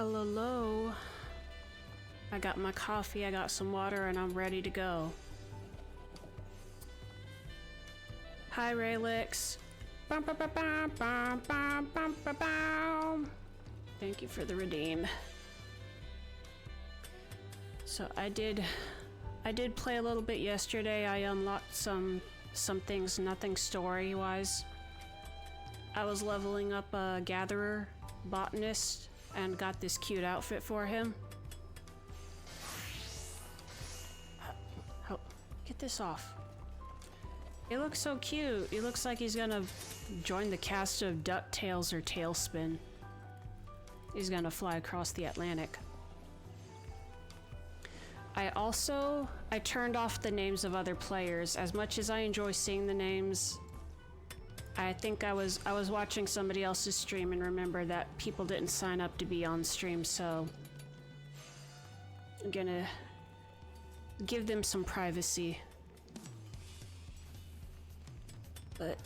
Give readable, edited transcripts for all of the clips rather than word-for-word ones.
Hello. I got my coffee, I got some water, and I'm ready to go. Hi, Raylix. Thank you for the redeem. So I did play a little bit yesterday. I unlocked some things, nothing story-wise. I was leveling up a gatherer, botanist, and got this cute outfit for him. Oh, get this off. He looks so cute. He looks like he's gonna join the cast of DuckTales or Tailspin. He's gonna fly across the Atlantic. I turned off the names of other players. As much as I enjoy seeing the names, I think I was watching somebody else's stream and remember that people didn't sign up to be on stream, so I'm gonna give them some privacy. But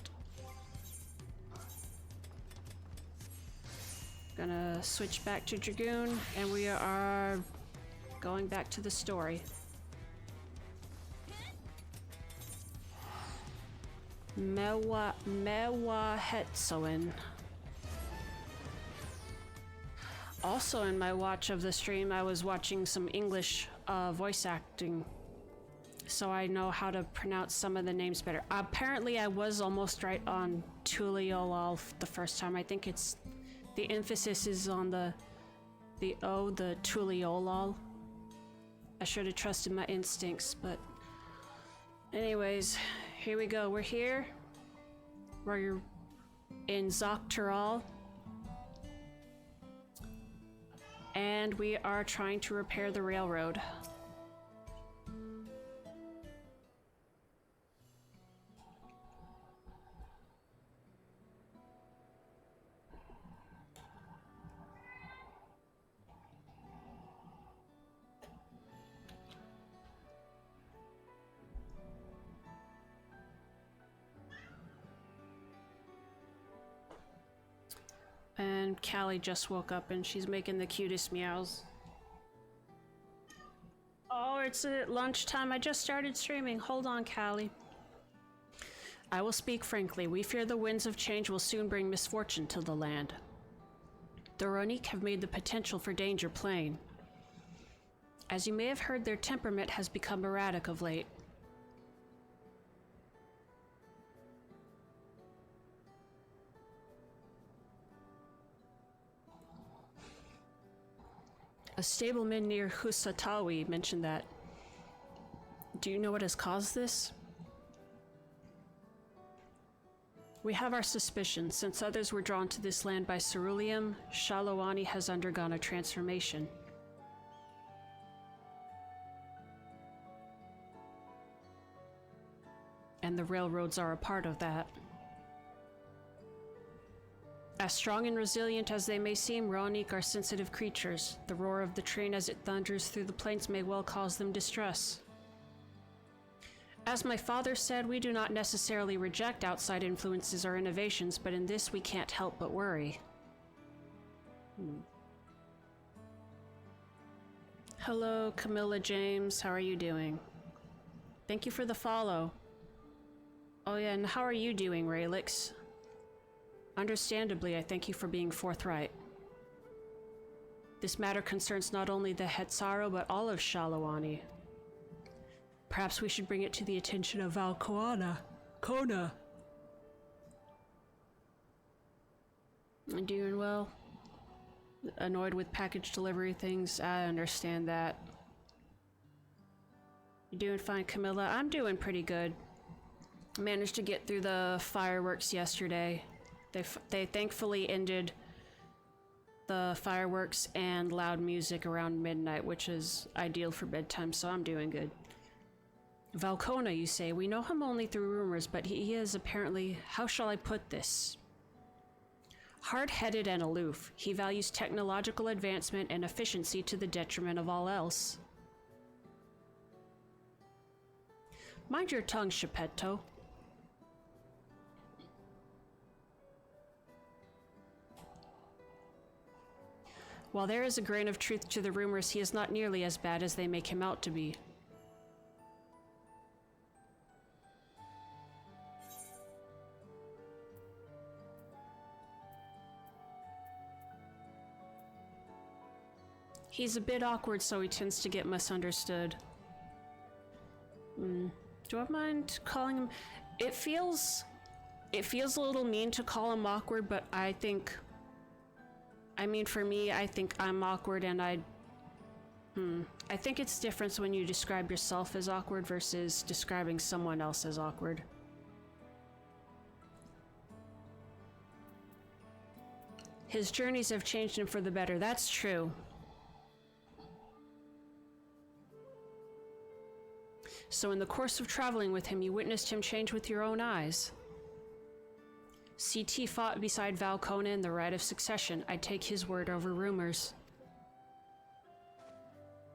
gonna switch back to Dragoon, and we are going back to the story. Mewa Hetsoin. Also in my watch of the stream, I was watching some English voice acting, so I know how to pronounce some of the names better. Apparently I was almost right on Tuliolal the first time. I think it's the emphasis is on the O, the Tuliolal. I should have trusted my instincts, but anyways, here we go. We're here. We're in Xak Tural. And we are trying to repair the railroad. And Callie just woke up and she's making the cutest meows. Oh, it's at lunchtime. I just started streaming. Hold on, Callie. I will speak frankly. We fear the winds of change will soon bring misfortune to the land. The Ronique have made the potential for danger plain. As you may have heard, their temperament has become erratic of late. A stableman near Husatawi mentioned that. Do you know what has caused this? We have our suspicions. Since others were drawn to this land by ceruleum, Shalawani has undergone a transformation. And the railroads are a part of that. As strong and resilient as they may seem, Ronique are sensitive creatures. The roar of the train as it thunders through the plains may well cause them distress. As my father said, we do not necessarily reject outside influences or innovations, but in this we can't help but worry. Hello, Camilla James. How are you doing? Thank you for the follow. Oh yeah, and how are you doing, Raylix? Understandably, I thank you for being forthright. This matter concerns not only the Hetsaro, but all of Shalawani. Perhaps we should bring it to the attention of Valkoana. Kona! I'm doing well. Annoyed with package delivery things, I understand that. You doing fine, Camilla? I'm doing pretty good. Managed to get through the fireworks yesterday. They thankfully ended the fireworks and loud music around midnight, which is ideal for bedtime, so I'm doing good. Valkona, you say? We know him only through rumors, but he is apparently, how shall I put this? Hard-headed and aloof. He values technological advancement and efficiency to the detriment of all else. Mind your tongue, Shepetto. While there is a grain of truth to the rumors, he is not nearly as bad as they make him out to be. He's a bit awkward, so he tends to get misunderstood. Do I mind calling him? It feels a little mean to call him awkward, but I mean, for me, I think I'm awkward, and I think it's different when you describe yourself as awkward versus describing someone else as awkward. His journeys have changed him for the better, that's true. So in the course of traveling with him, you witnessed him change with your own eyes. CT fought beside Valcona in the Rite of Succession. I'd take his word over rumors.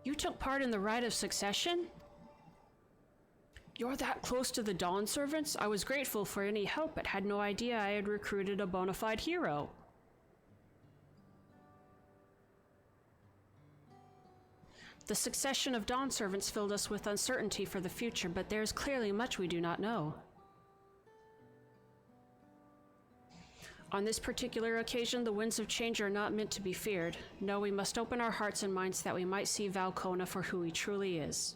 You took part in the Rite of Succession? You're that close to the Dawn Servants? I was grateful for any help, but had no idea I had recruited a bona fide hero. The succession of Dawn Servants filled us with uncertainty for the future, but there is clearly much we do not know. On this particular occasion, the winds of change are not meant to be feared. No, we must open our hearts and minds that we might see Valcona for who he truly is.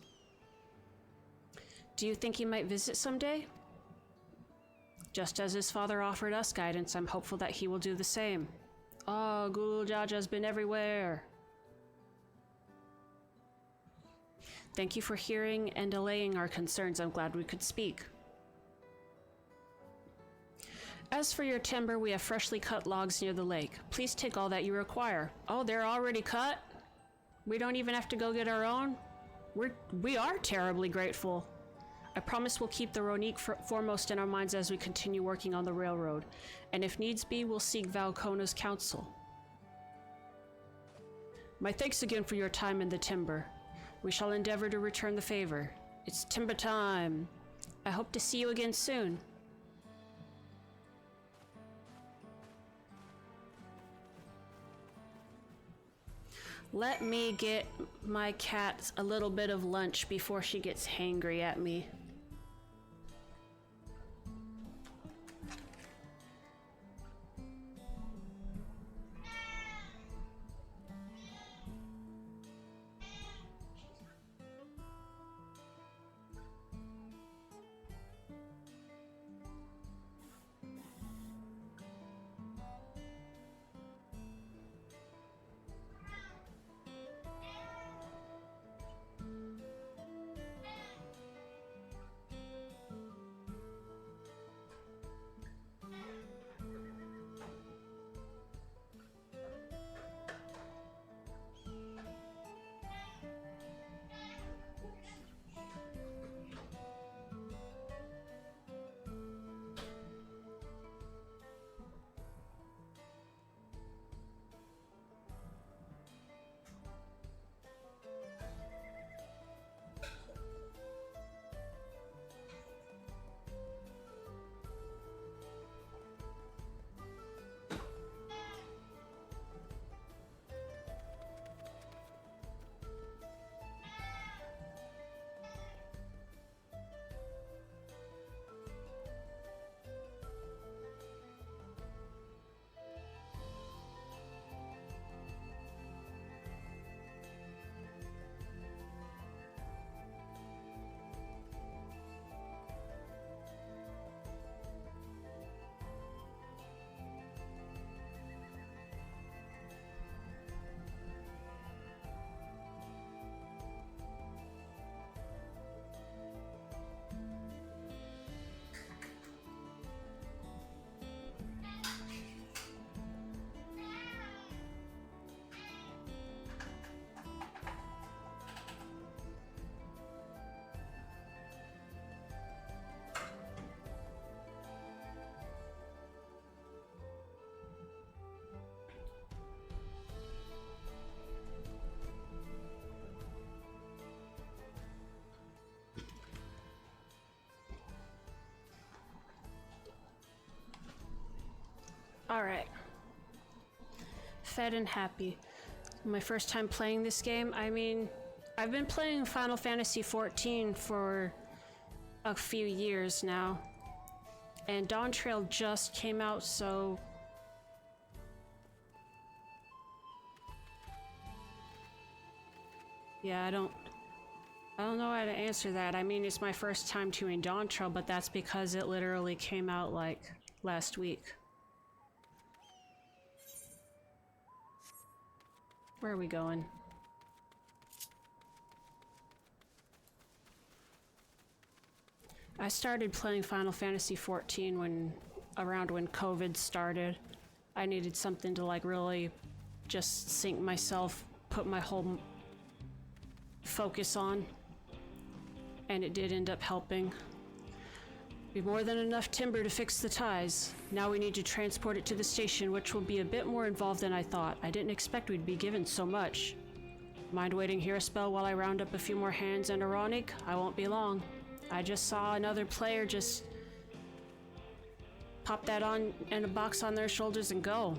Do you think he might visit someday? Just as his father offered us guidance, I'm hopeful that he will do the same. Oh, Gul Jaja's been everywhere. Thank you for hearing and allaying our concerns. I'm glad we could speak. As for your timber, we have freshly cut logs near the lake. Please take all that you require. Oh, they're already cut? We don't even have to go get our own? We are terribly grateful. I promise we'll keep the Ronique foremost in our minds as we continue working on the railroad. And if needs be, we'll seek Valcona's counsel. My thanks again for your time in the timber. We shall endeavor to return the favor. It's timber time. I hope to see you again soon. Let me get my cat a little bit of lunch before she gets hangry at me. All right. Fed and happy. My first time playing this game. I mean, I've been playing Final Fantasy XIV for a few years now. And Dawntrail just came out, so... Yeah, I don't know how to answer that. I mean, it's my first time doing Dawntrail, but that's because it literally came out, like, last week. Where are we going? I started playing Final Fantasy XIV around when COVID started. I needed something to, like, really just sink myself, put my whole focus on, and it did end up helping. Be more than enough timber to fix the ties. Now we need to transport it to the station, which will be a bit more involved than I thought. I didn't expect we'd be given so much. Mind waiting here a spell while I round up a few more hands and Ironic? I won't be long. I just saw another player just pop that on in a box on their shoulders and go.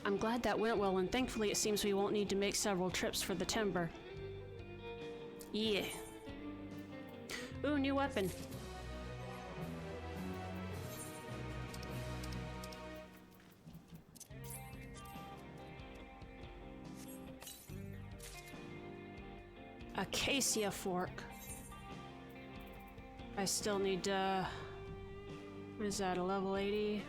I'm glad that went well, and thankfully it seems we won't need to make several trips for the timber. Yeah. Ooh, new weapon. Acacia fork. I still need what is that, a level 80?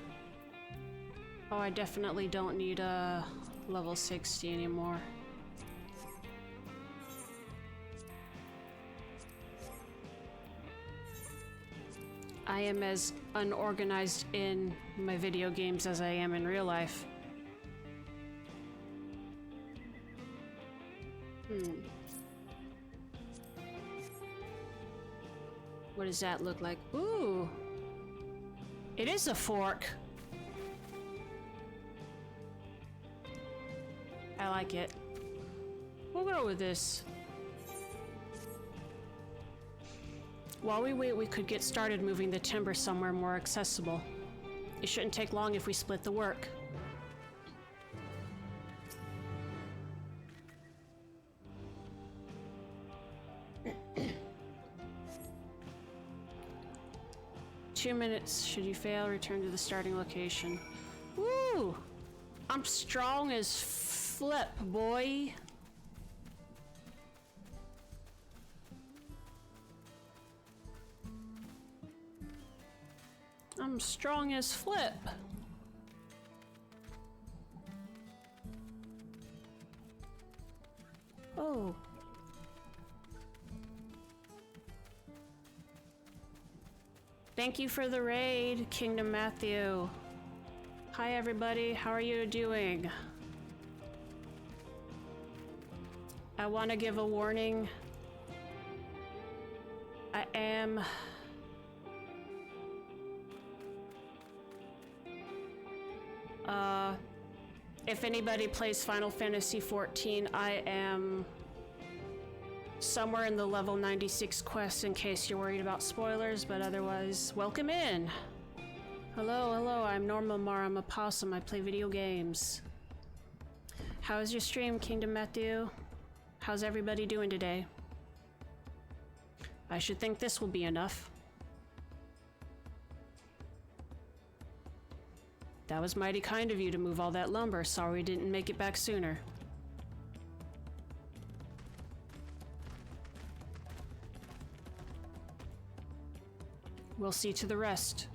Oh, I definitely don't need a level 60 anymore. I am as unorganized in my video games as I am in real life. What does that look like? Ooh! It is a fork! I like it. We'll go with this. While we wait, we could get started moving the timber somewhere more accessible. It shouldn't take long if we split the work. Two minutes. Should you fail, return to the starting location. Woo! I'm strong as flip, boy. I'm strong as flip. Oh. Thank you for the raid, Kingdom Matthew. Hi everybody, how are you doing? I want to give a warning. I am... if anybody plays Final Fantasy XIV, I am somewhere in the level 96 quest in case you're worried about spoilers, but otherwise, welcome in. Hello, hello, I'm Norma Mar, I'm a Possum, I play video games. How's your stream, Kingdom Matthew? How's everybody doing today? I should think this will be enough. That was mighty kind of you to move all that lumber. Sorry we didn't make it back sooner. We'll see to the rest.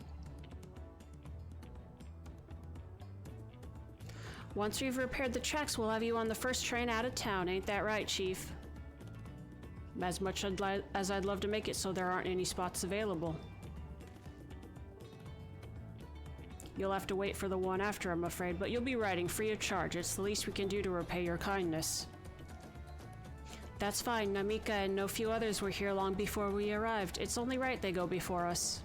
Once we've repaired the tracks, we'll have you on the first train out of town. Ain't that right, Chief? As much as I'd love to make it so there aren't any spots available. You'll have to wait for the one after, I'm afraid, but you'll be riding free of charge. It's the least we can do to repay your kindness. That's fine. Namika and no few others were here long before we arrived. It's only right they go before us.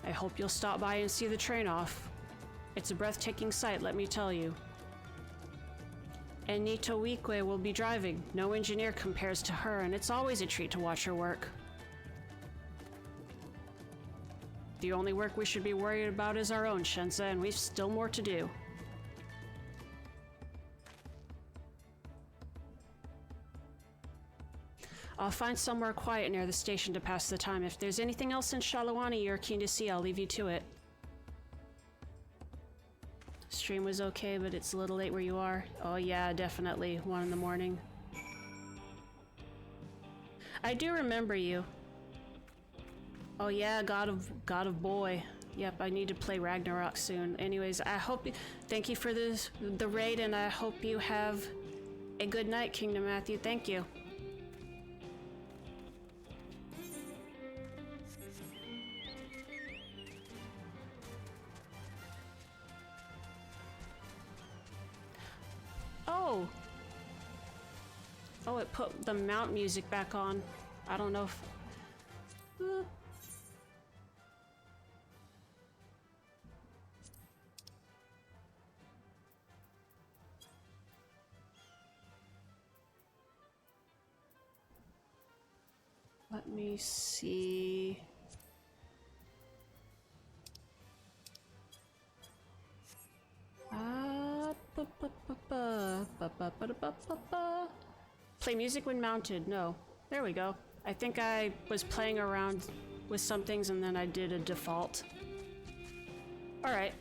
I hope you'll stop by and see the train off. It's a breathtaking sight, let me tell you. And Nito Weekwe will be driving. No engineer compares to her, and it's always a treat to watch her work. The only work we should be worried about is our own, Shensa, and we've still more to do. I'll find somewhere quiet near the station to pass the time. If there's anything else in Shalawani you're keen to see, I'll leave you to it. Stream was okay, but it's a little late where you are. Oh yeah, definitely. 1 in the morning. I do remember you. Oh yeah, God of Boy. Yep, I need to play Ragnarok soon. Anyways, I hope thank you for the raid, and I hope you have a good night, Kingdom Matthew. Thank you. Oh! Oh, it put the mount music back on. I don't know if... Let me see... Play music when mounted. No. There we go. I think I was playing around with some things and then I did a default. Alright.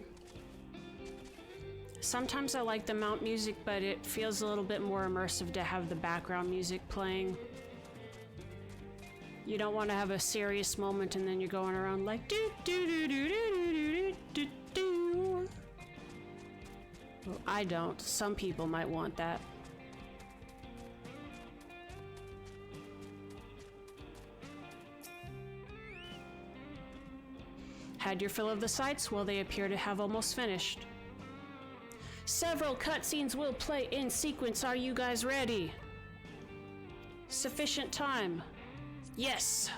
Sometimes I like the mount music, but it feels a little bit more immersive to have the background music playing. You don't want to have a serious moment and then you're going around like do do do do do do do do. Well, I don't. Some people might want that. Had your fill of the sights? Well, they appear to have almost finished. Several cutscenes will play in sequence. Are you guys ready? Sufficient time. Yes.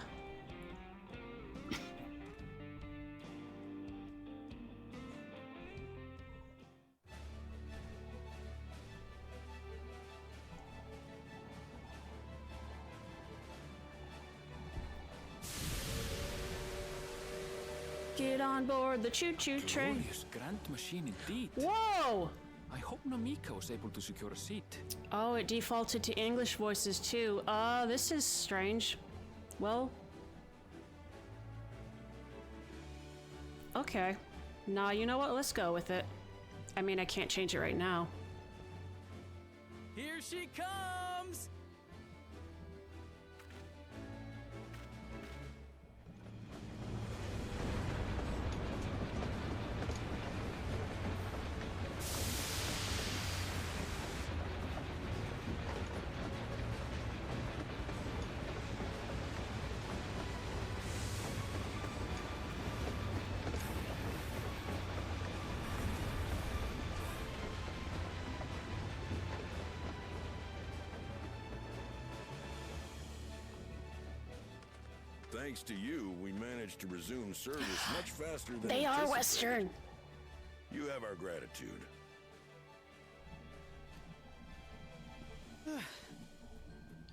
Get on board the choo-choo train. Glorious grand machine indeed. Whoa! I hope Namika was able to secure a seat. Oh, it defaulted to English voices too. This is strange. Well... Okay. Nah, you know what? Let's go with it. I mean, I can't change it right now. Here she comes! Thanks to you, we managed to resume service much faster than They are anticipated. Western. You have our gratitude.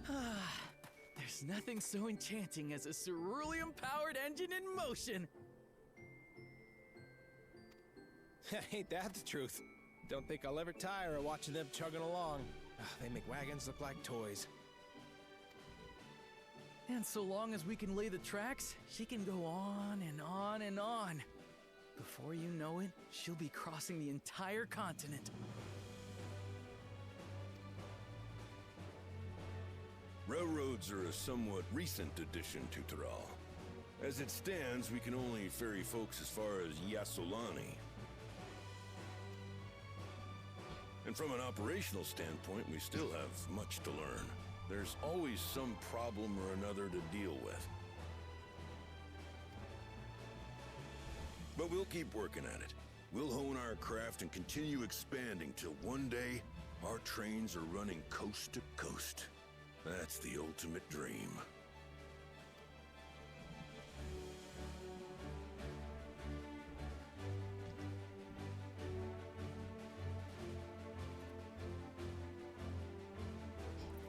There's nothing so enchanting as a cerulean-powered engine in motion. Ain't that the truth? Don't think I'll ever tire of watching them chugging along. They make wagons look like toys. And so long as we can lay the tracks, she can go on and on and on. Before you know it, she'll be crossing the entire continent. Railroads are a somewhat recent addition to Tural. As it stands, we can only ferry folks as far as Yasolani. And from an operational standpoint, we still have much to learn. There's always some problem or another to deal with. But we'll keep working at it. We'll hone our craft and continue expanding till one day, our trains are running coast to coast. That's the ultimate dream.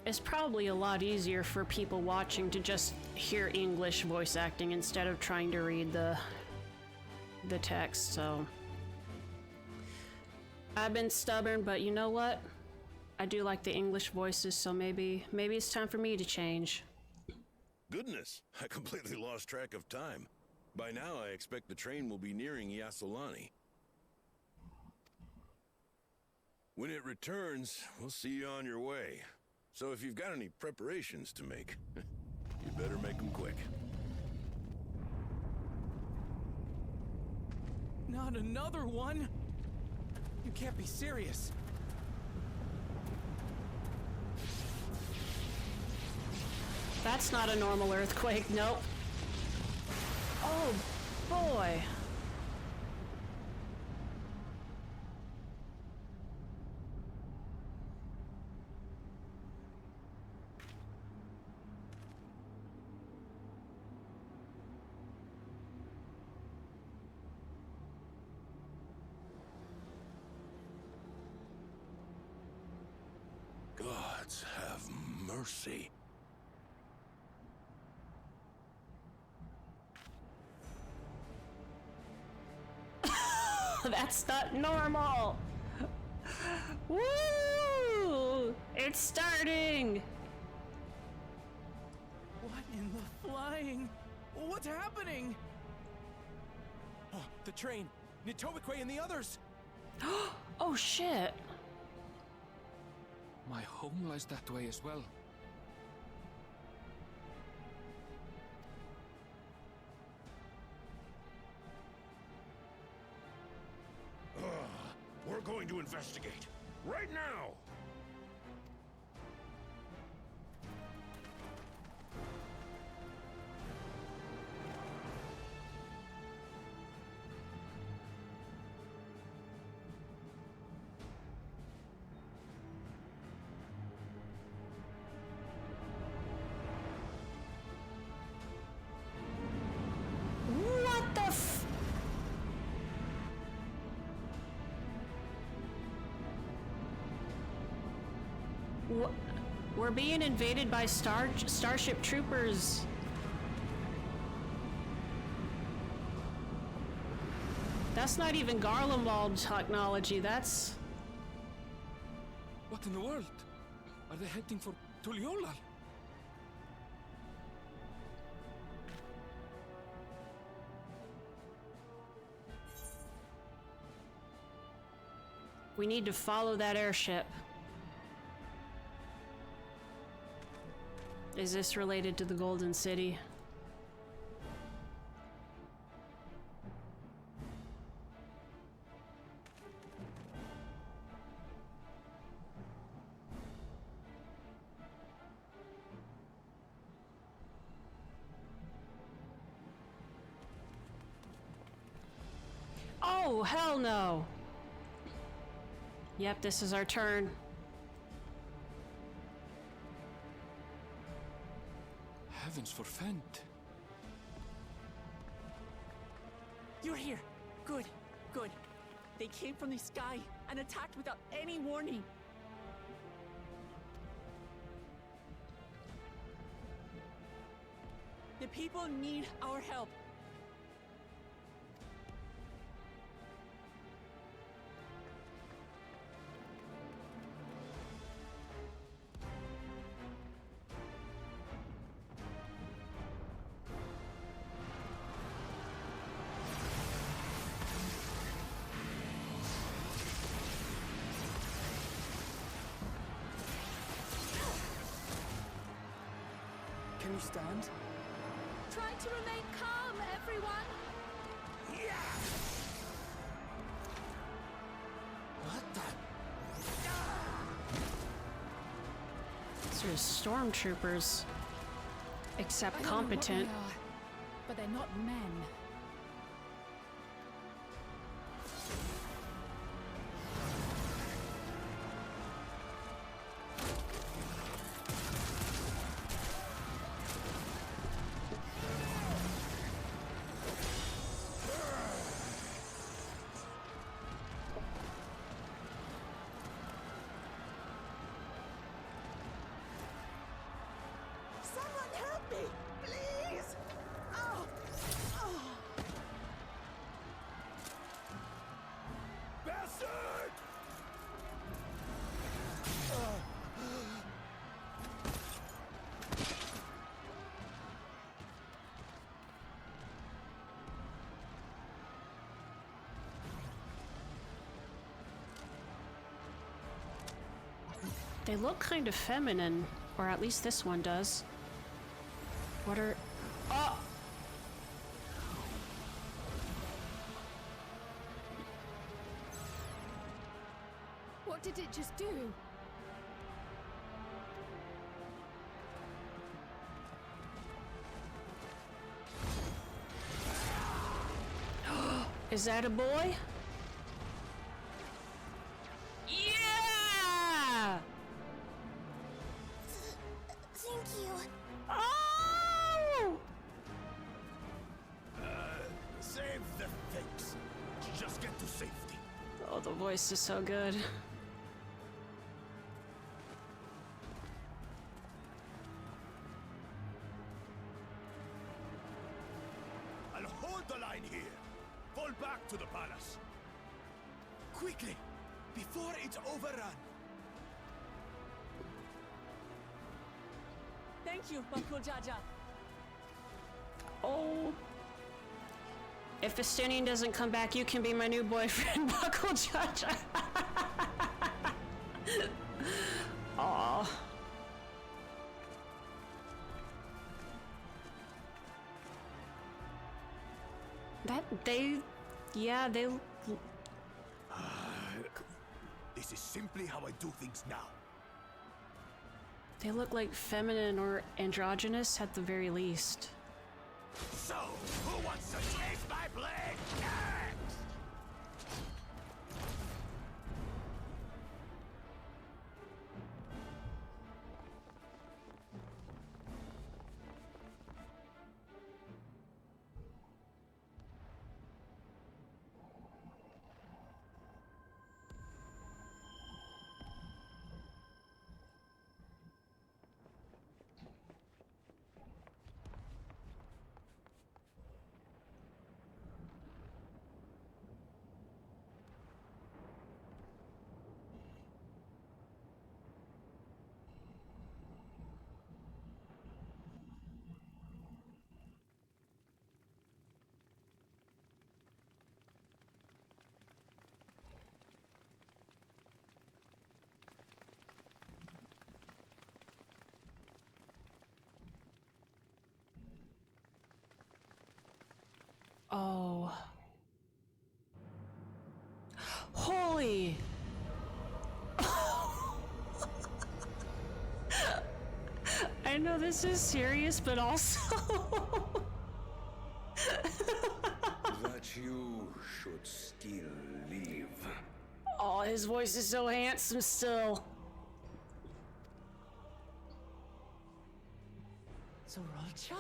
It's probably a lot easier for people watching to just hear English voice acting instead of trying to read the the text, so I've been stubborn, but you know what? I do like the English voices, so maybe it's time for me to change. Goodness, I completely lost track of time. By now, I expect the train will be nearing Yasolani. When it returns, we'll see you on your way. So if you've got any preparations to make, you better make them quick. Not another one? You can't be serious. That's not a normal earthquake, nope. Oh, boy. Gods have mercy. That's not normal. Woo! It's starting. What in the flying? What's happening? Oh, the train! Nitobekwe and the others! Oh shit. My home lies that way as well. We're going to investigate. Right now! What the f... We're being invaded by Starship Troopers. That's not even Garlemald technology, that's... What in the world? Are they heading for Tuliolal? We need to follow that airship. Is this related to the Golden City? Oh, hell no! Yep, this is our turn. Heavens forfend. You're here. Good, good. They came from the sky and attacked without any warning. The people need our help. Can you stand? Try to remain calm, everyone. What the? These are stormtroopers. Except I don't know what competent. they are, but they're not men. Someone help me, please! Oh, oh. They look kind of feminine, or at least this one does. What are... Oh! What did it just do? Is that a boy? Yeah! Thank you. Oh! Save the things. Just get to safety. Oh, the voice is so good. I'll hold the line here. Fall back to the palace. Quickly, before it's overrun. Thank you, Uncle Jaja. Oh. If Estonian doesn't come back, you can be my new boyfriend, Buckle Jaja. Aw. Yeah, they... This is simply how I do things now. They look like feminine or androgynous at the very least. So, who wants to taste my blade next? Oh. Holy. I know this is serious, but also... That you should still live. Oh, his voice is so handsome still. Zorolcha?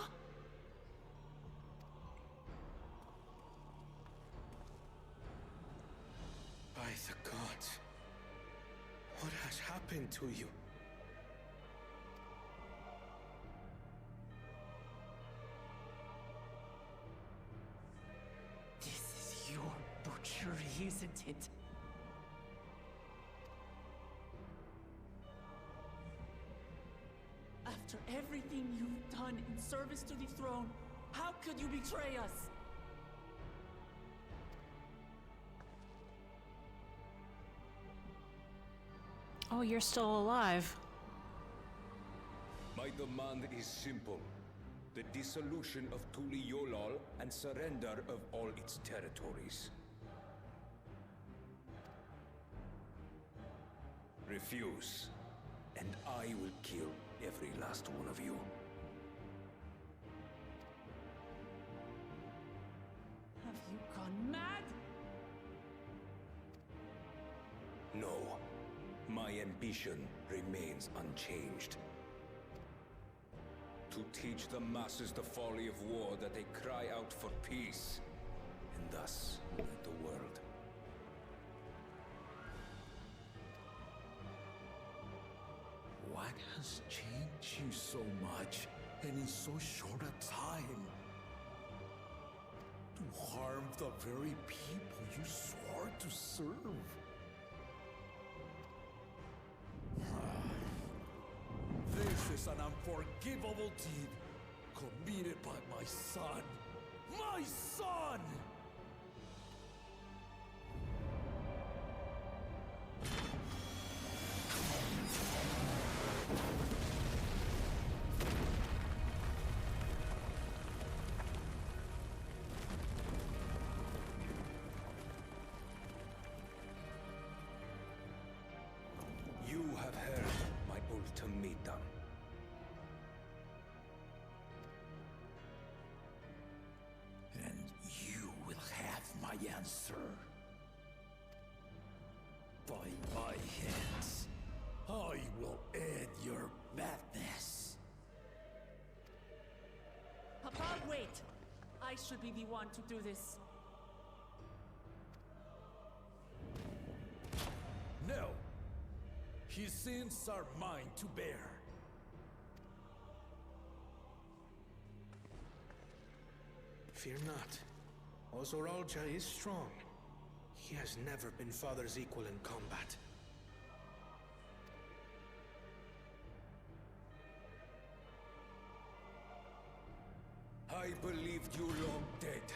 By the gods, what has happened to you? This is your butchery, isn't it? After everything you've done in service to the throne, how could you betray us? Oh, you're still alive. My demand is simple. The dissolution of Tuliolal and surrender of all its territories. Refuse, and I will kill every last one of you. Have you gone mad? No. My ambition remains unchanged. To teach the masses the folly of war, that they cry out for peace, and thus unite the world. What has changed you so much, and in so short a time? To harm the very people you swore to serve. This is an unforgivable deed committed by my son. My son! answer. By my hands, I will end your madness. Papa, wait! I should be the one to do this. No! His sins are mine to bear. Fear not. Ozoralja is strong. He has never been Father's equal in combat. I believed you long dead.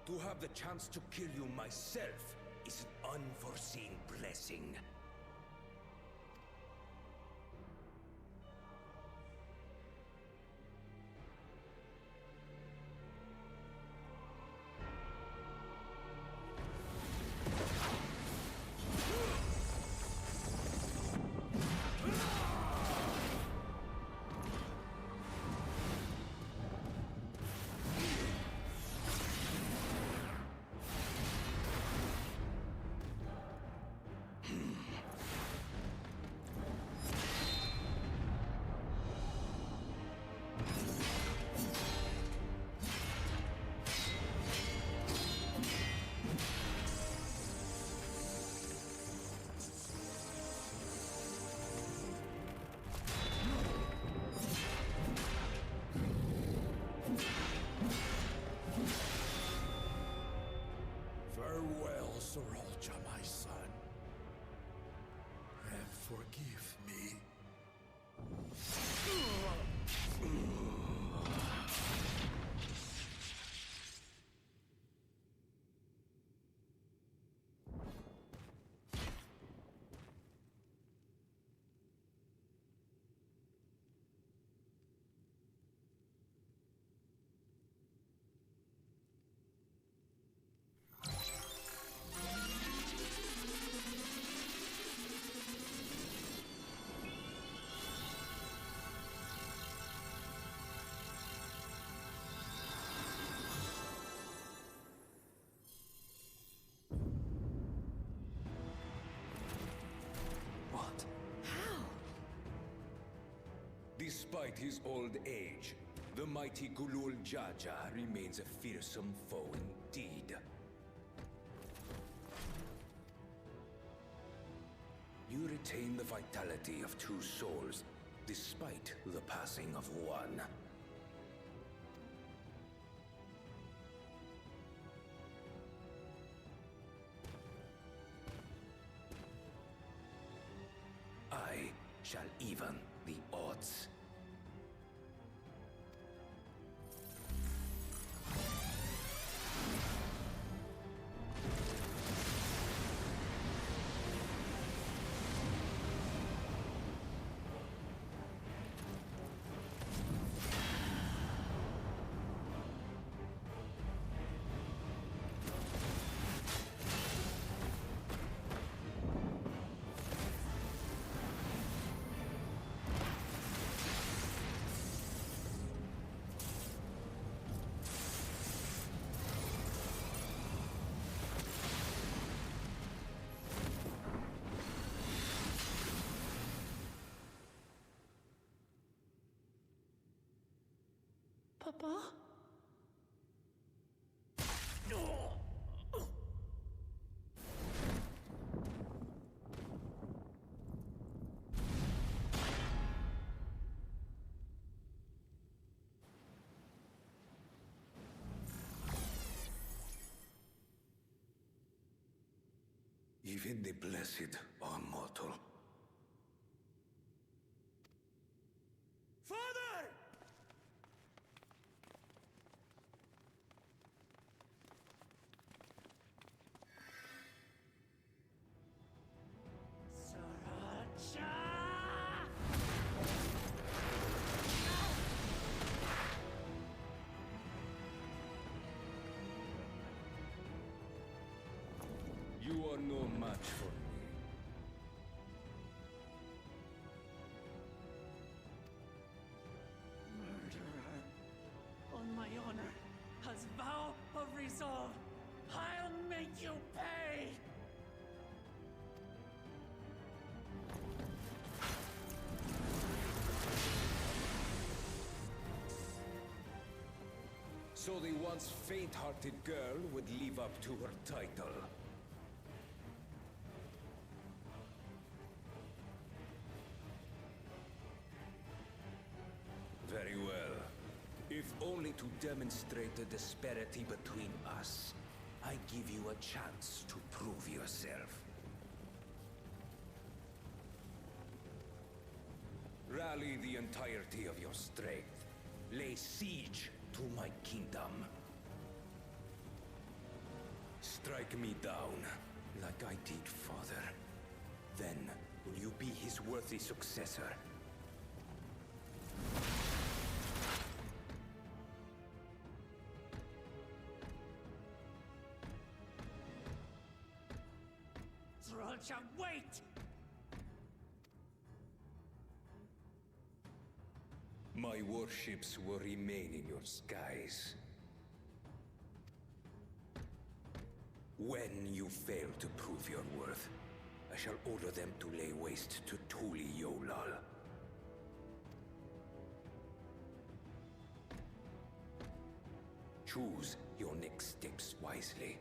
To have the chance to kill you myself is an unforeseen blessing. Farewell, Zoralja, my son. And forgive me. Despite his old age, the mighty Gulul Jaja remains a fearsome foe indeed. You retain the vitality of two souls, despite the passing of one. I shall even the odds. Papa? Even the blessed are mortal. Father! You are no match for me. Murderer, on my honor, as vow of resolve, I'll make make you pay! So the once faint-hearted girl would live up to her title. Very well. If only to demonstrate the disparity between us, I give you a chance to prove yourself. Rally the entirety of your strength. Lay siege to my kingdom. Strike me down, like I did father. Then, will you be his worthy successor? Thralcha, wait! My warships will remain in your skies. When you fail to prove your worth, I shall order them to lay waste to Tuli Yolal. Choose your next steps wisely.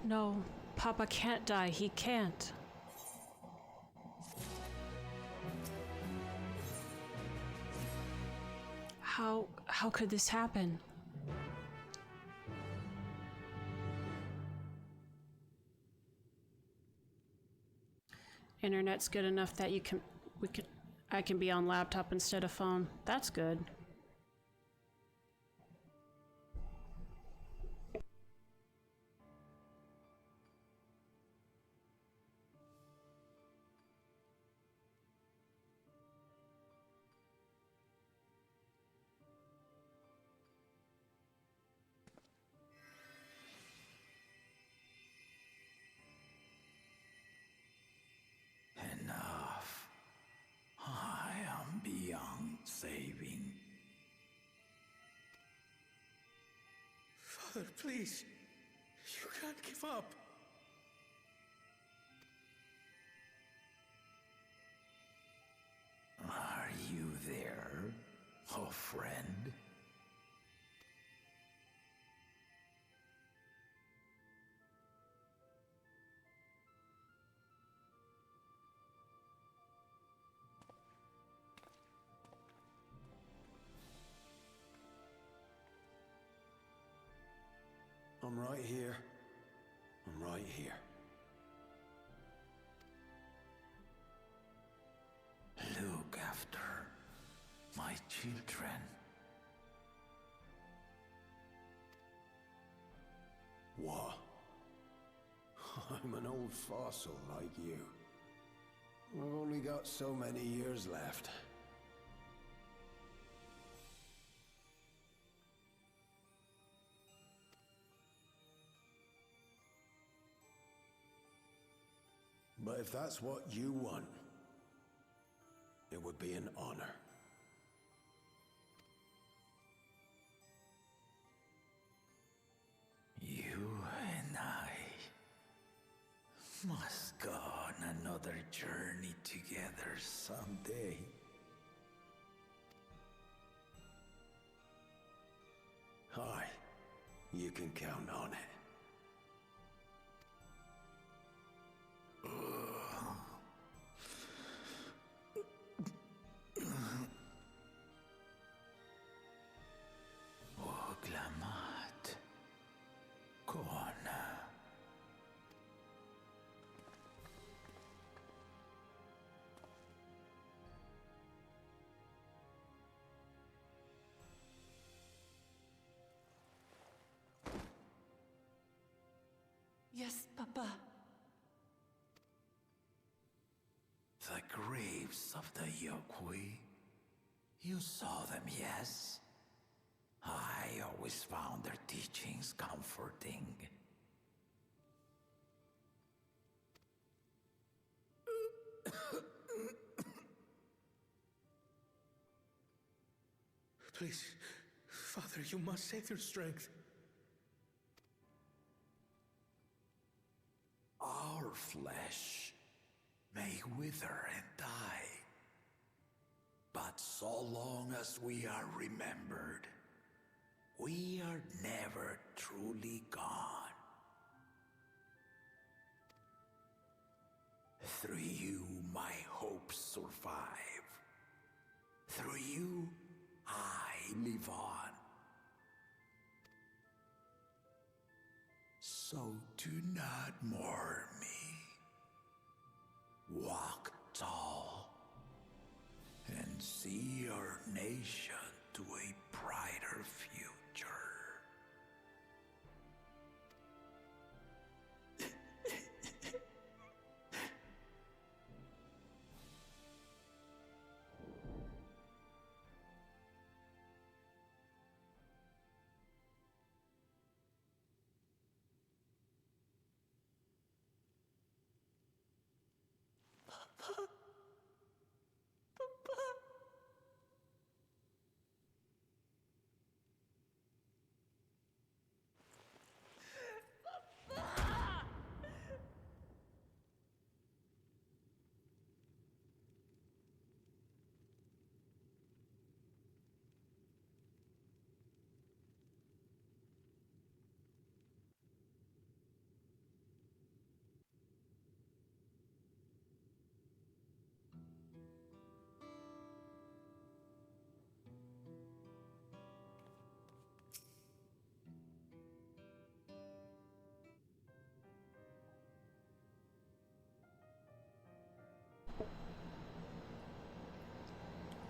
No, Papa can't die. He can't. How could this happen? Internet's good enough that I can be on laptop instead of phone. That's good. Enough. I am beyond saving. Father, please. You can't give up. Are you there, oh friend? I'm right here. I'm right here. Look after my children. What? I'm an old fossil like you. I've only got so many years left. But if that's what you want, it would be an honor. You and I must go on another journey together someday. Aye, you can count on it. graves of the Yokwi. You saw them, yes? I always found their teachings comforting. Please, Father, you must save their strength. Our flesh may wither and die, but so long as we are remembered, we are never truly gone. Through you, my hopes survive. Through you, I live on. So do not mourn me. Walk tall and see your nation to a brighter future.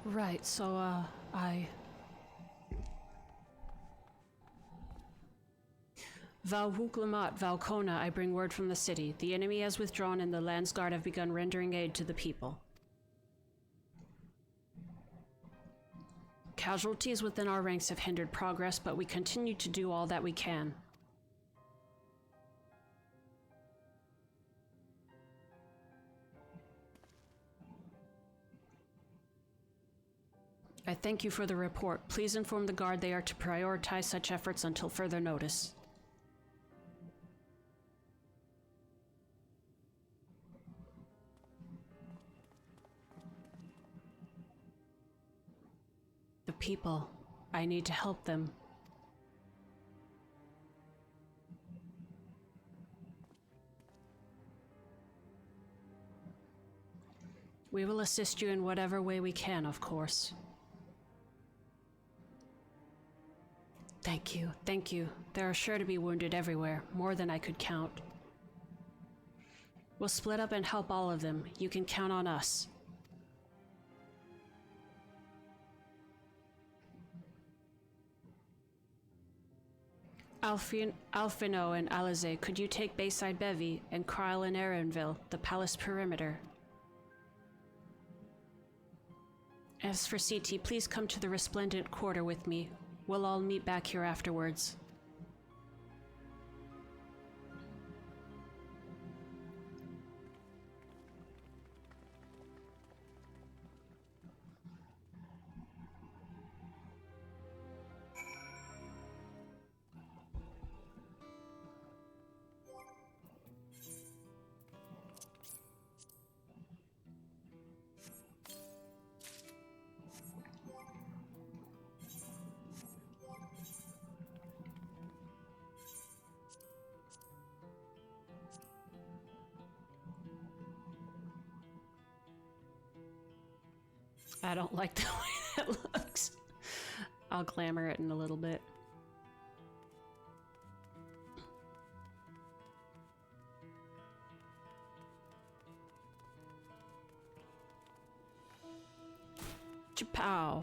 Right, so, Valhuklamat, Valkona, I bring word from the city. The enemy has withdrawn and the Landsguard have begun rendering aid to the people. Casualties within our ranks have hindered progress, but we continue to do all that we can. I thank you for the report. Please inform the Guard they are to prioritize such efforts until further notice. The people. I need to help them. We will assist you in whatever way we can, of course. Thank you, thank you. There are sure to be wounded everywhere, more than I could count. We'll split up and help all of them. You can count on us. Alfino and Alize, could you take Bayside Bevy and Kryle and Erenville, the palace perimeter? As for CT, please come to the Resplendent Quarter with me. We'll all meet back here afterwards. I don't like the way that looks. I'll glamour it in a little bit. Chapow.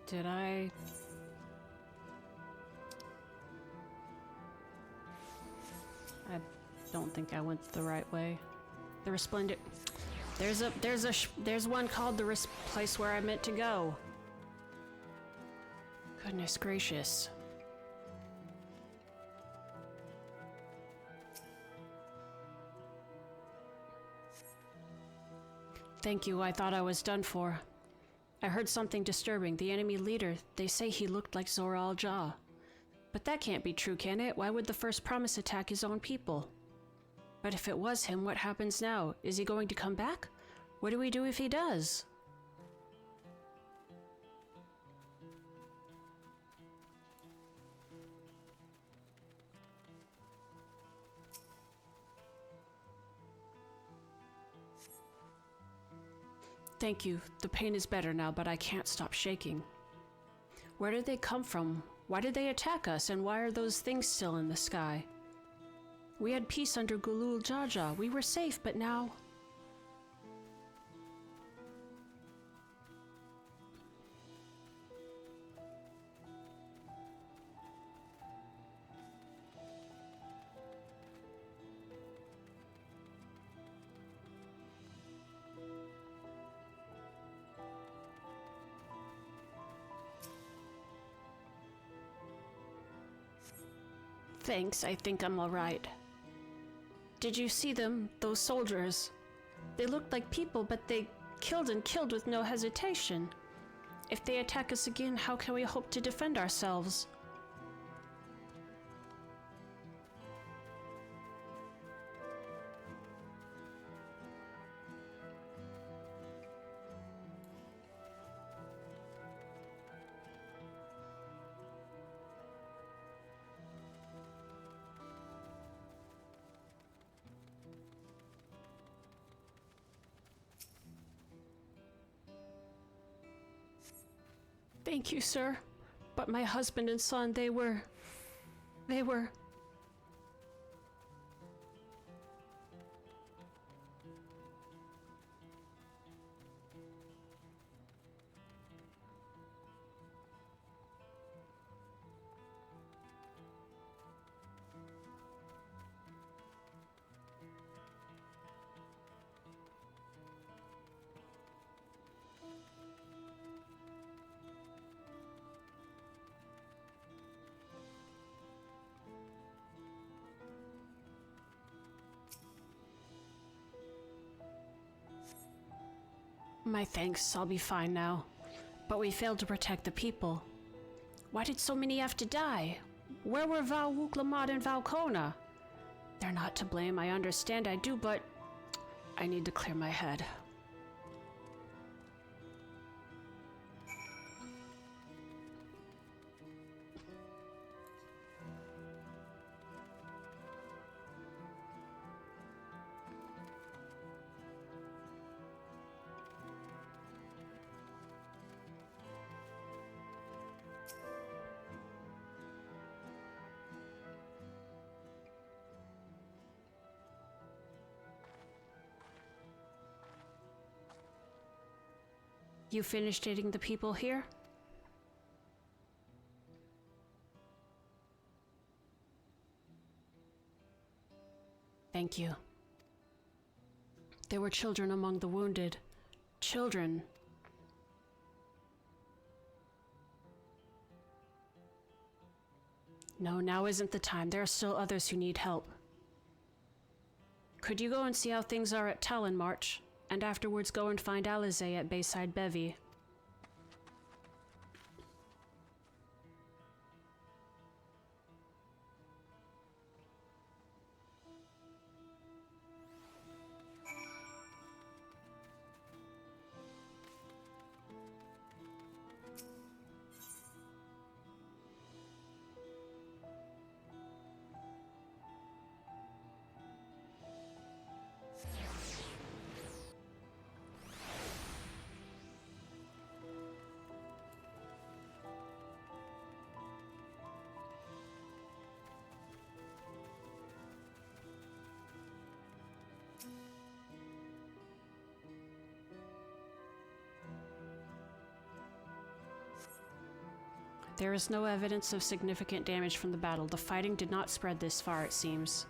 Did I... I don't think I went the right way. The Resplendent... There's one called the place where I meant to go. Goodness gracious. Thank you, I thought I was done for. I heard something disturbing. The enemy leader, they say he looked like Zora Al-Jah. But that can't be true, can it? Why would the first promise attack his own people? But if it was him, what happens now? Is he going to come back? What do we do if he does? Thank you. The pain is better now, but I can't stop shaking. Where did they come from? Why did they attack us, and why are those things still in the sky? We had peace under Gulul Jaja. We were safe, but now... Thanks, I think I'm all right. Did you see them, those soldiers? They looked like people, but they killed and killed with no hesitation. If they attack us again, how can we hope to defend ourselves? Thank you, sir. But my husband and son, they were... My thanks, I'll be fine now. But we failed to protect the people. Why did so many have to die? Where were Val Wuklamad and Valkona? They're not to blame, I understand I do, but I need to clear my head. You finished aiding the people here? Thank you. There were children among the wounded. Children. No, now isn't the time. There are still others who need help. Could you go and see how things are at Talon March? And afterwards go and find Alizé at Bayside Bevy. There is no evidence of significant damage from the battle. The fighting did not spread this far, it seems.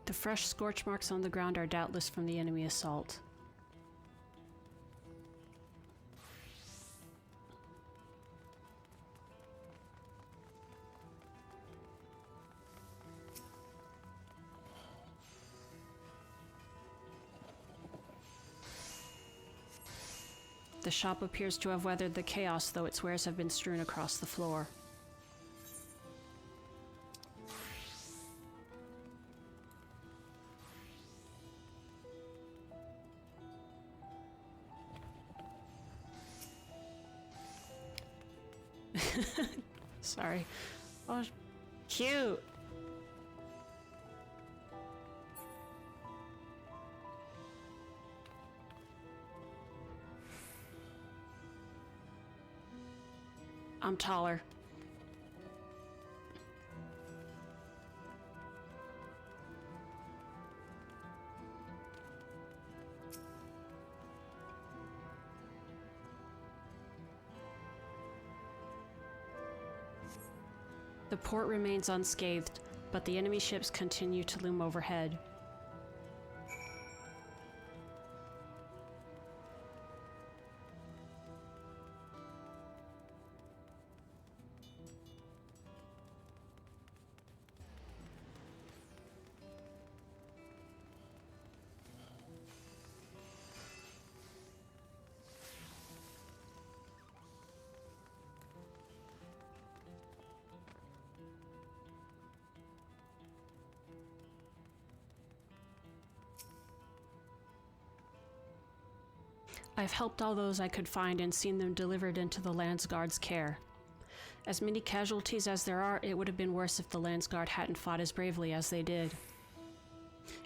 The fresh scorch marks on the ground are doubtless from the enemy assault. The shop appears to have weathered the chaos, though its wares have been strewn across the floor. Sorry. Oh, cute. I'm taller. The port remains unscathed, but the enemy ships continue to loom overhead. I've helped all those I could find and seen them delivered into the Landsguard's care. As many casualties as there are, it would have been worse if the Landsguard hadn't fought as bravely as they did.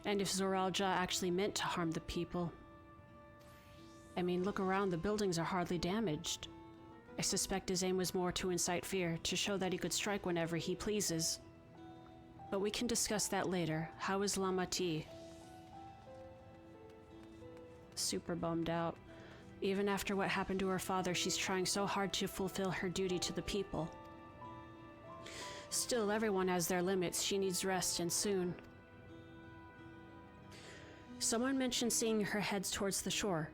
And if Zoralja actually meant to harm the people. I mean, look around, the buildings are hardly damaged. I suspect his aim was more to incite fear, to show that he could strike whenever he pleases. But we can discuss that later. How is Lamati? Super bummed out. Even after what happened to her father, she's trying so hard to fulfill her duty to the people. Still, everyone has their limits. She needs rest, and soon. Someone mentioned seeing her heads towards the shore.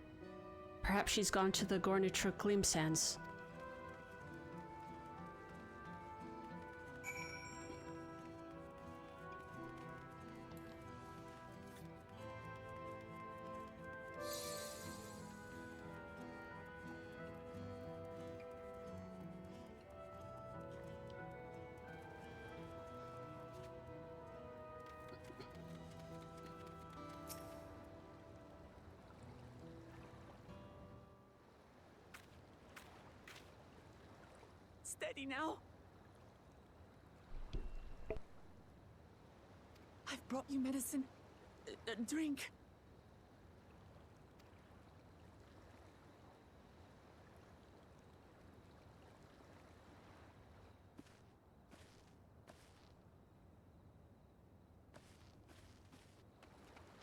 Perhaps she's gone to the Gornitruk Glimsands. Steady now. I've brought you medicine. Drink.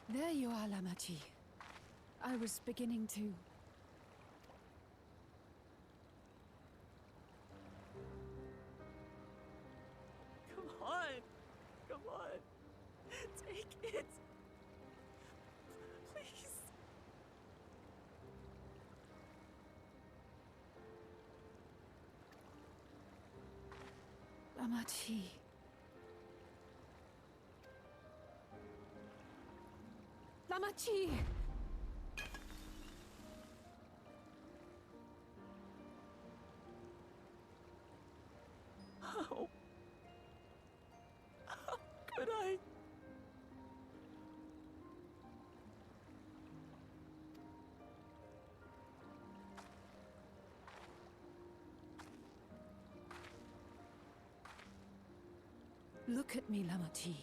There you are, Lamachi. I was beginning to... Come on. Take it. Please. Lamachi. Lamachi! How? How could I? Look at me, Lamati.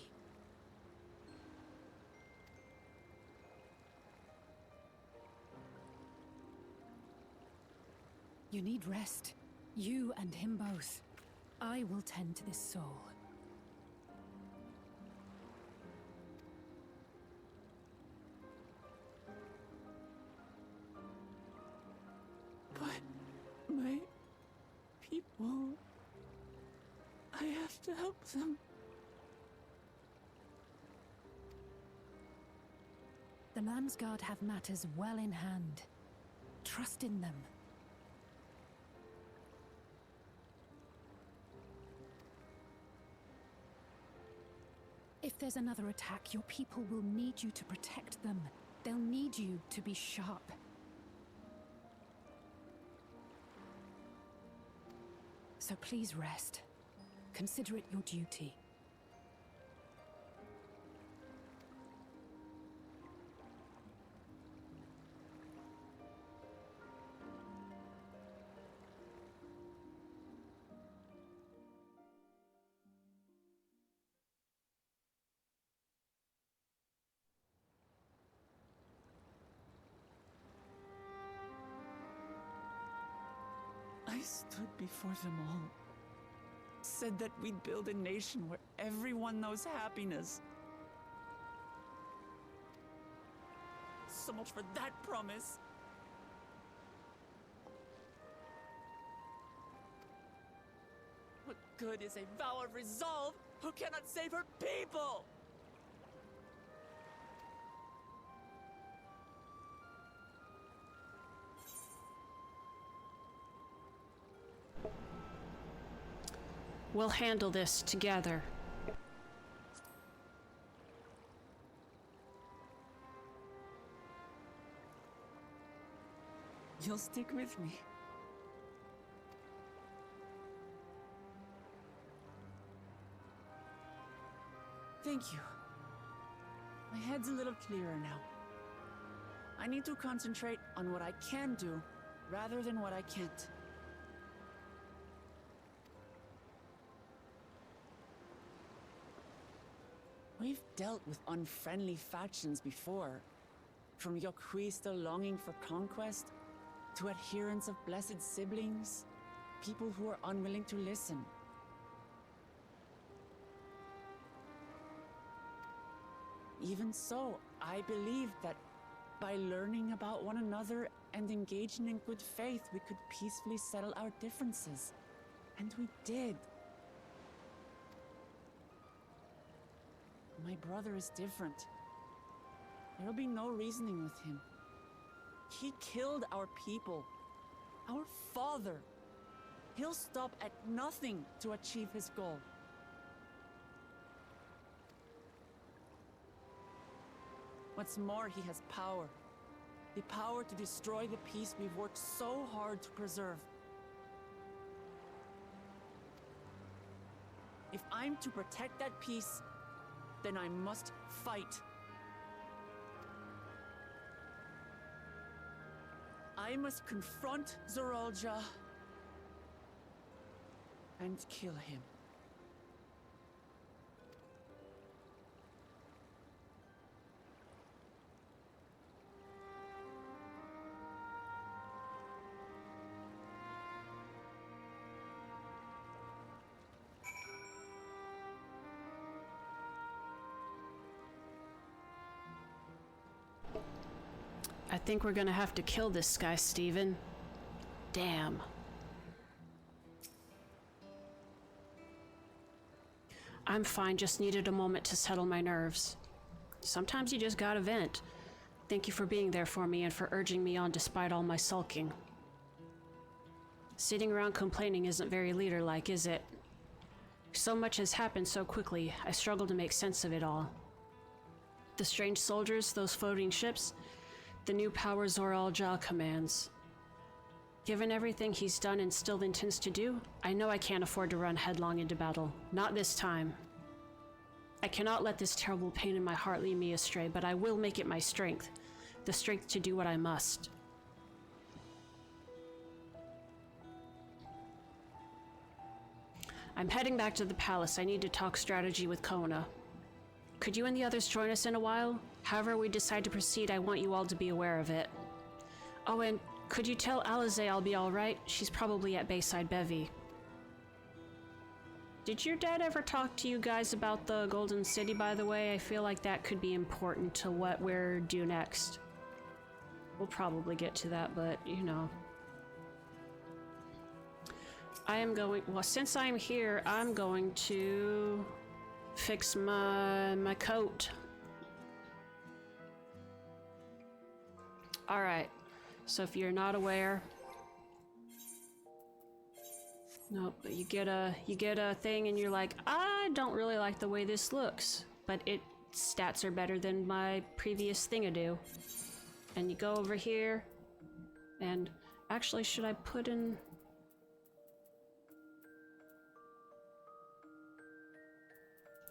You need rest. You and him both. I will tend to this soul. But my people... I have to help them. The Landsguard have matters well in hand. Trust in them. If there's another attack, your people will need you to protect them. They'll need you to be sharp. So please rest. Consider it your duty. I stood before them all. Said that we'd build a nation where everyone knows happiness. So much for that promise. What good is a vow of resolve who cannot save her people? We'll handle this together. You'll stick with me. Thank you. My head's a little clearer now. I need to concentrate on what I can do, rather than what I can't. We've dealt with unfriendly factions before. From Yokhui still longing for conquest, to adherents of blessed siblings, people who are unwilling to listen. Even so, I believe that by learning about one another and engaging in good faith, we could peacefully settle our differences. And we did. My brother is different. There'll be no reasoning with him. He killed our people, our father. He'll stop at nothing to achieve his goal. What's more, he has power. The power to destroy the peace we've worked so hard to preserve. If I'm to protect that peace, then I must fight. I must confront Zoralja and kill him. I think we're gonna have to kill this guy, Steven. Damn. I'm fine, just needed a moment to settle my nerves. Sometimes you just gotta vent. Thank you for being there for me and for urging me on despite all my sulking. Sitting around complaining isn't very leader-like, is it? So much has happened so quickly, I struggle to make sense of it all. The strange soldiers, those floating ships, the new power Zoralja commands. Given everything he's done and still intends to do, I know I can't afford to run headlong into battle. Not this time. I cannot let this terrible pain in my heart lead me astray, but I will make it my strength. The strength to do what I must. I'm heading back to the palace. I need to talk strategy with Kona. Could you and the others join us in a while? However we decide to proceed, I want you all to be aware of it. Oh, and could you tell Alize I'll be alright? She's probably at Bayside Bevy. Did your dad ever talk to you guys about the Golden City, by the way? I feel like that could be important to what we're due next. We'll probably get to that, but you know. I am going, well, since I'm here, I'm going to fix my coat. All right, so if you're not aware, nope, but you get a thing and you're like, I don't really like the way this looks, but its stats are better than my previous thing-a-do. And you go over here, and actually, should I put in?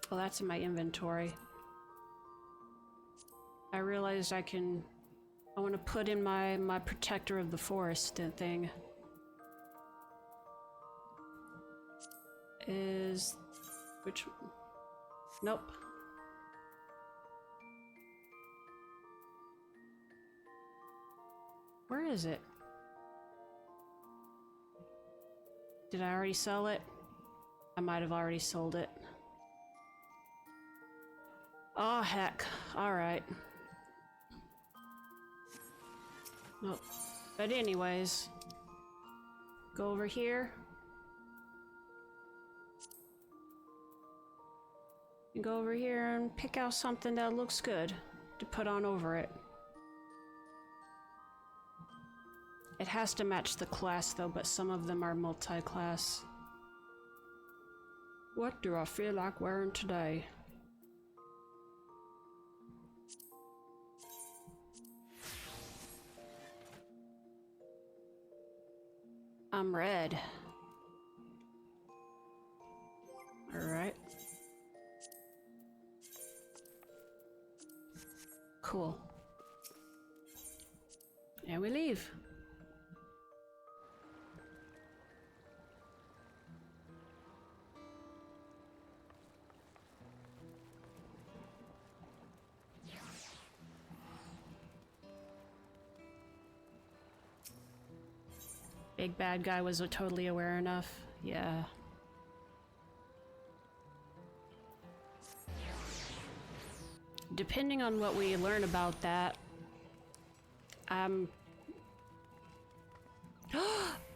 Oh, that's in my inventory. I realized I want to put in my Protector of the Forest thing. Which, nope. Where is it? Did I already sell it? I might have already sold it. Oh, heck. Alright. Nope. But anyways, go over here. And go over here and pick out something that looks good to put on over it. It has to match the class though, but some of them are multi-class. What do I feel like wearing today? I'm red. Alright. Cool. And we leave. Big bad guy was totally aware enough. Yeah. Depending on what we learn about that,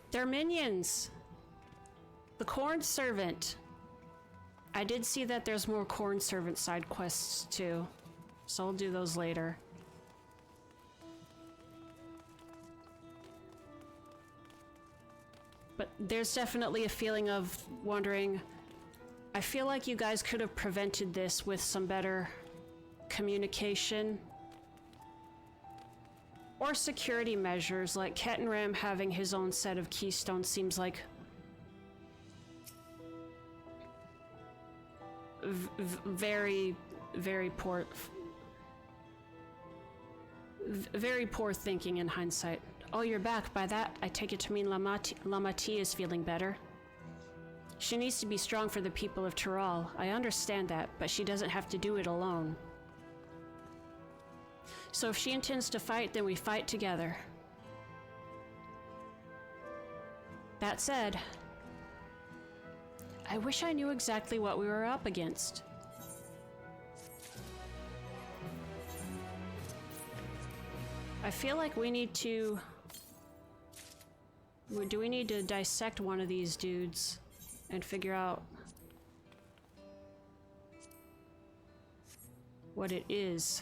they're minions! The Corn Servant. I did see that there's more Corn Servant side quests too, so I'll do those later. But there's definitely a feeling of wondering, I feel like you guys could have prevented this with some better communication or security measures, like Kettenram having his own set of keystones seems like very poor thinking in hindsight. Oh, you're back. By that, I take it to mean Lamati is feeling better. She needs to be strong for the people of Tural. I understand that, but she doesn't have to do it alone. So if she intends to fight, then we fight together. That said, I wish I knew exactly what we were up against. I feel like we need to... Do we need to dissect one of these dudes and figure out what it is?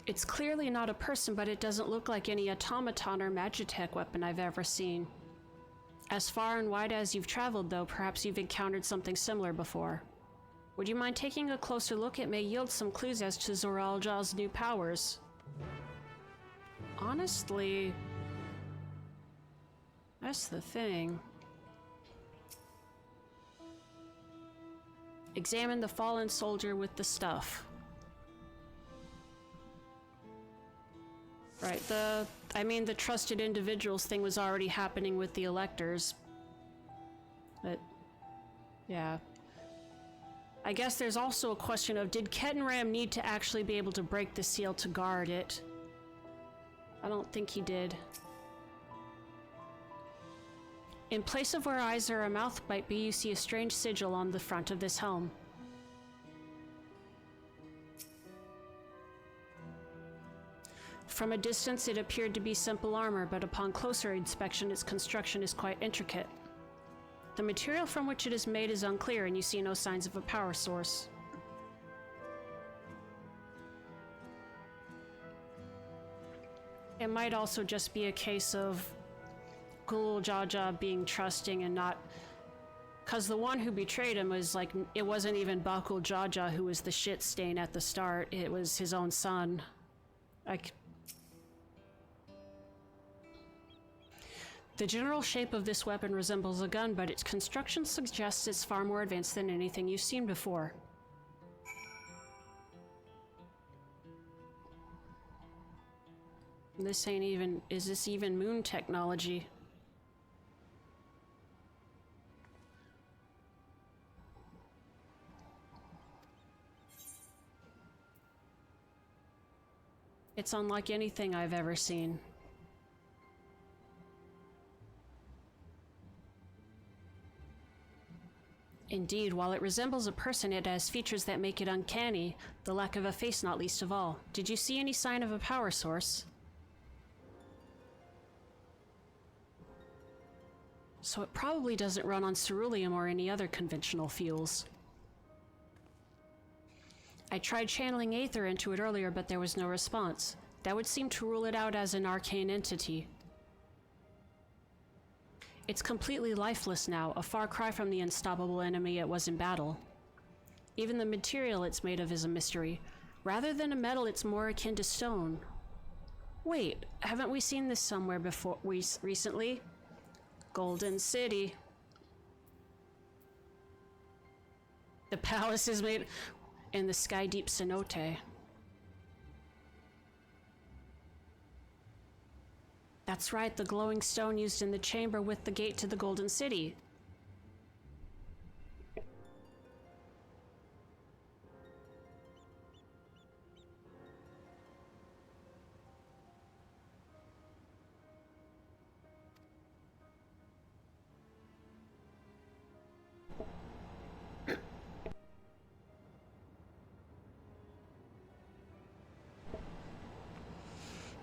It's clearly not a person, but it doesn't look like any automaton or magitech weapon I've ever seen. As far and wide as you've traveled, though, perhaps you've encountered something similar before. Would you mind taking a closer look? It may yield some clues as to Zoraljal's new powers. Honestly, that's the thing. Examine the fallen soldier with the stuff. Right, the trusted individuals thing was already happening with the electors. But, yeah. I guess there's also a question of, did Kettenram need to actually be able to break the seal to guard it? I don't think he did. In place of where eyes or a mouth might be, you see a strange sigil on the front of this helm. From a distance, it appeared to be simple armor, but upon closer inspection, its construction is quite intricate. The material from which it is made is unclear, and you see no signs of a power source. It might also just be a case of Gul Jaja being trusting and not... Because the one who betrayed him was like, it wasn't even Bakul Jaja who was the shit stain at the start, it was his own son. The general shape of this weapon resembles a gun, but its construction suggests it's far more advanced than anything you've seen before. This ain't even... Is this even moon technology? It's unlike anything I've ever seen. Indeed, while it resembles a person, it has features that make it uncanny, the lack of a face not least of all. Did you see any sign of a power source? So it probably doesn't run on ceruleum or any other conventional fuels. I tried channeling Aether into it earlier, but there was no response. That would seem to rule it out as an arcane entity. It's completely lifeless now, a far cry from the unstoppable enemy it was in battle. Even the material it's made of is a mystery. Rather than a metal, it's more akin to stone. Wait, haven't we seen this somewhere before recently? Golden City. The palace is made in the sky deep cenote. That's right, the glowing stone used in the chamber with the gate to the Golden City.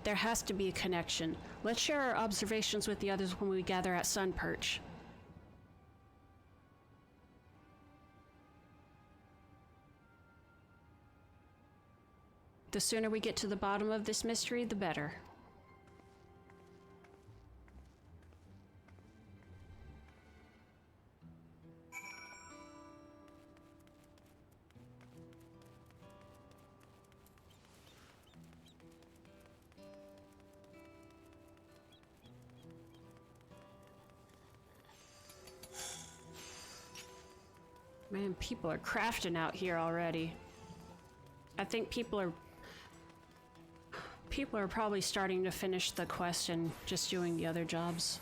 There has to be a connection. Let's share our observations with the others when we gather at Sunperch. The sooner we get to the bottom of this mystery, the better. Man, people are crafting out here already. I think people are probably starting to finish the quest and just doing the other jobs.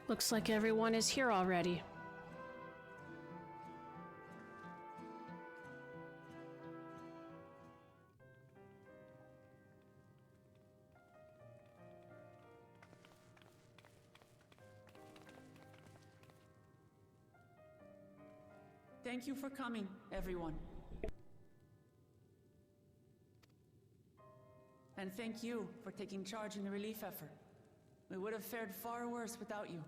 Looks like everyone is here already. Thank you for coming, everyone. And thank you for taking charge in the relief effort. We would have fared far worse without you.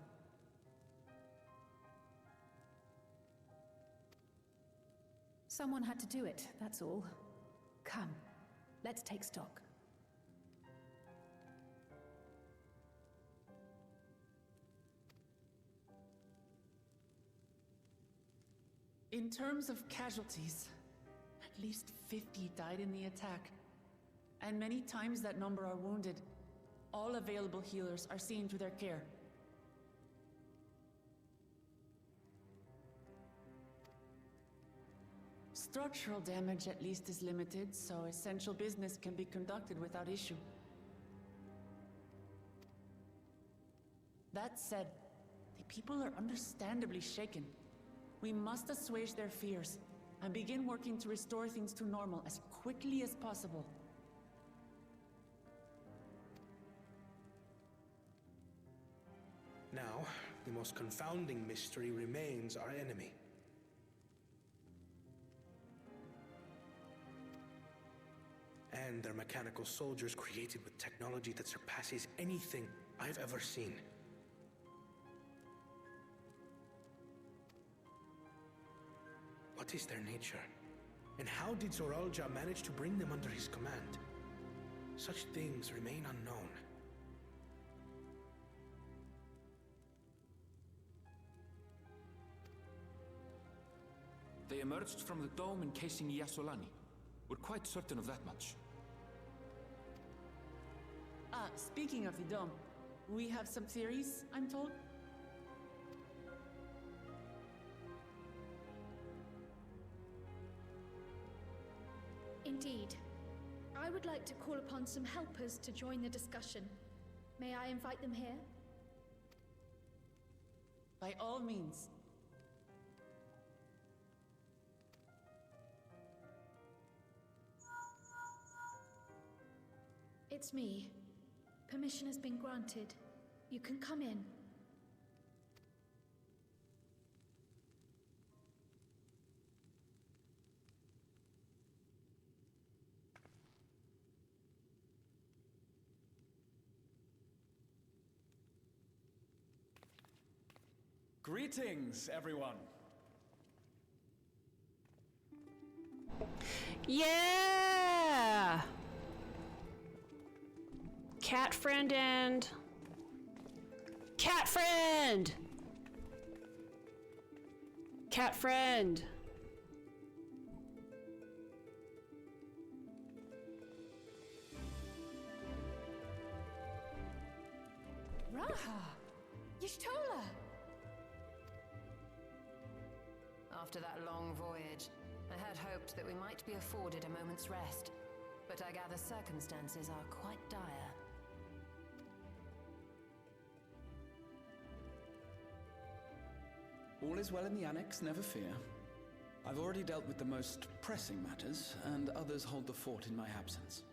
Someone had to do it, that's all. Come, let's take stock. In terms of casualties, at least 50 died in the attack. And many times that number are wounded. All available healers are seen to their care. Structural damage at least is limited, so essential business can be conducted without issue. That said, the people are understandably shaken. We must assuage their fears and begin working to restore things to normal as quickly as possible. Now, the most confounding mystery remains our enemy. And their mechanical soldiers created with technology that surpasses anything I've ever seen. What is their nature? And how did Zoralja manage to bring them under his command? Such things remain unknown. They emerged from the dome encasing Yasolani. We're quite certain of that much. Speaking of the dome, we have some theories, I'm told. Indeed. I would like to call upon some helpers to join the discussion. May I invite them here? By all means. It's me. Permission has been granted. You can come in. Greetings, everyone. Yeah! Cat friend and... Cat friend! Cat friend! Raha! Y'shtola! After that long voyage, I had hoped that we might be afforded a moment's rest. But I gather circumstances are quite dire. All is well in the Annex, never fear. I've already dealt with the most pressing matters, and others hold the fort in my absence.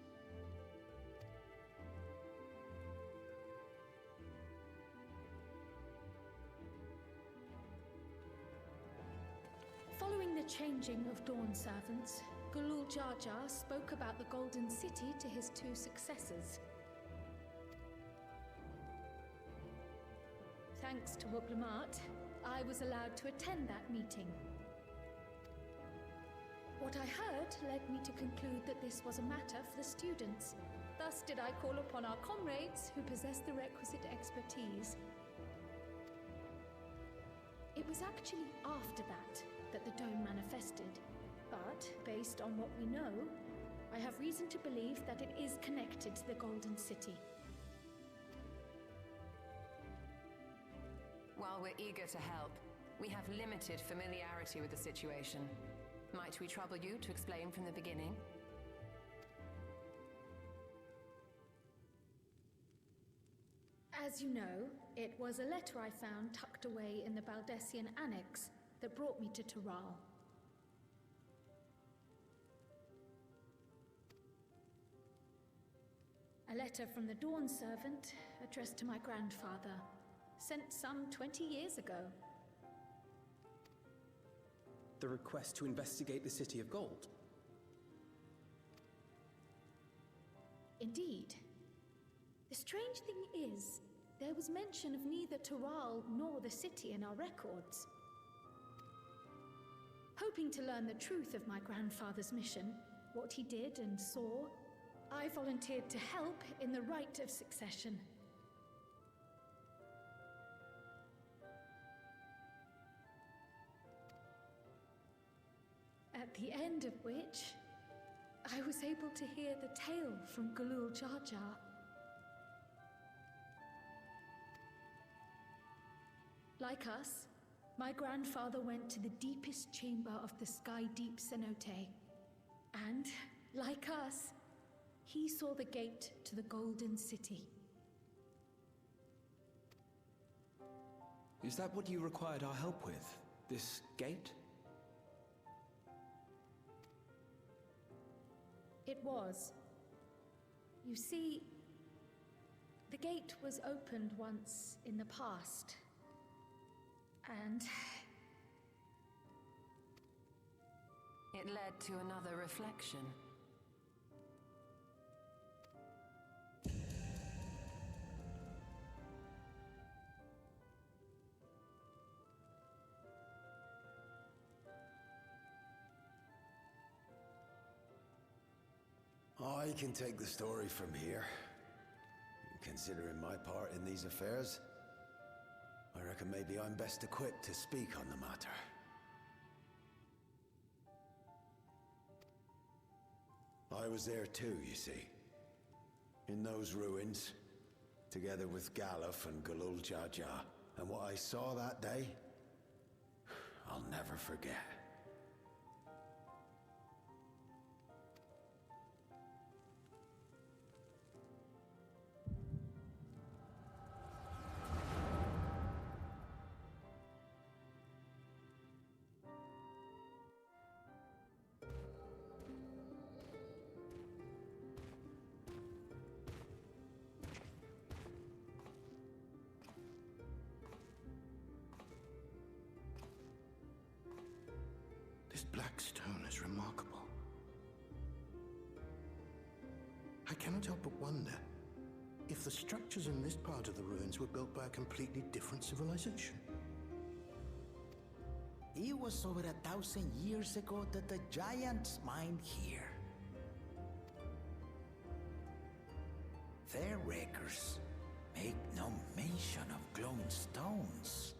Following the changing of Dawn servants, Gulul Jar Jar spoke about the Golden City to his two successors. Thanks to Wublamat, I was allowed to attend that meeting. What I heard led me to conclude that this was a matter for the students. Thus did I call upon our comrades who possess the requisite expertise. It was actually after that the dome manifested. But, based on what we know, I have reason to believe that it is connected to the Golden City. While we're eager to help, we have limited familiarity with the situation. Might we trouble you to explain from the beginning? As you know, it was a letter I found tucked away in the Baldessian Annex that brought me to Tural. A letter from the Dawn servant, addressed to my grandfather, sent some 20 years ago. The request to investigate the City of Gold? Indeed. The strange thing is, there was mention of neither Tural nor the city in our records. Hoping to learn the truth of my grandfather's mission, what he did and saw, I volunteered to help in the rite of succession. At the end of which, I was able to hear the tale from Galul Jar Jar. Like us, my grandfather went to the deepest chamber of the Sky Deep Cenote. And, like us, he saw the gate to the Golden City. Is that what you required our help with? This gate? It was. You see, the gate was opened once in the past. And it led to another reflection. I can take the story from here. Considering my part in these affairs, I reckon maybe I'm best equipped to speak on the matter. I was there too, you see. In those ruins, together with Galuf and Galul Jar Jar. And what I saw that day, I'll never forget. This black stone is remarkable. I cannot help but wonder if the structures in this part of the ruins were built by a completely different civilization. It was over 1,000 years ago that the giants mined here. Their records make no mention of glowing stones.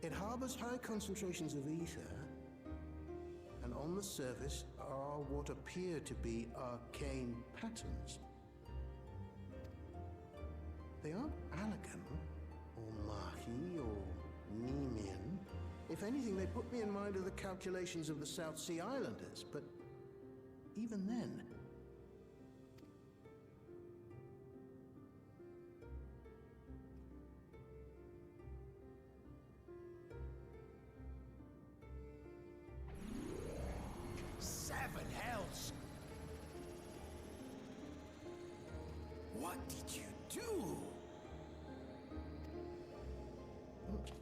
It harbors high concentrations of ether, and on the surface are what appear to be arcane patterns. They aren't Allegan, or Mahi, or Nemean. If anything, they put me in mind of the calculations of the South Sea Islanders, but even then... Seven hells! What did you do?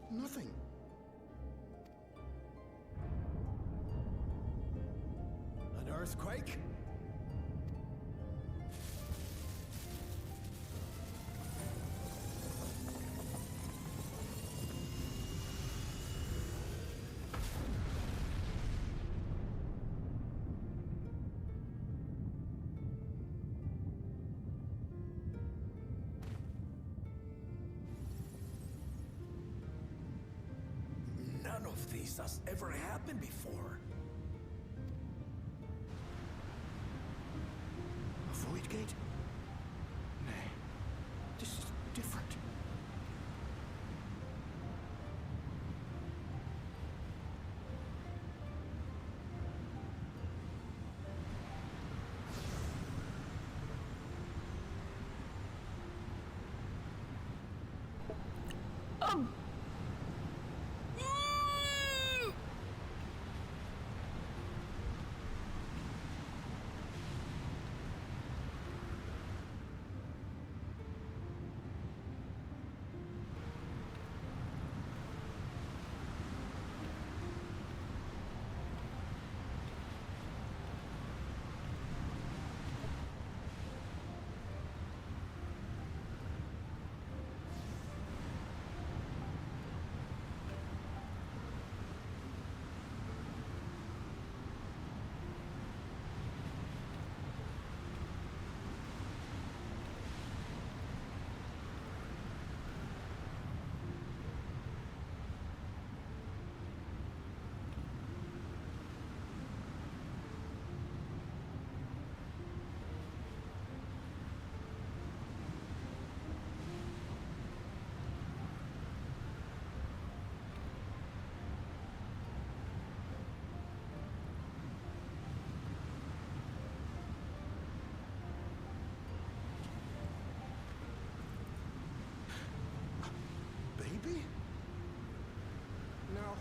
Nothing. An earthquake? None of this has ever happened before. A void gate? Nay, this is different.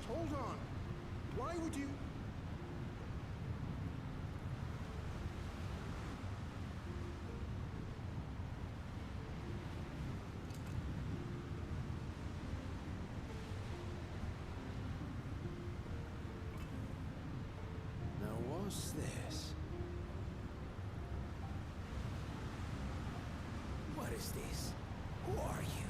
Hold on. Why would you... Now what's this? What is this? Who are you?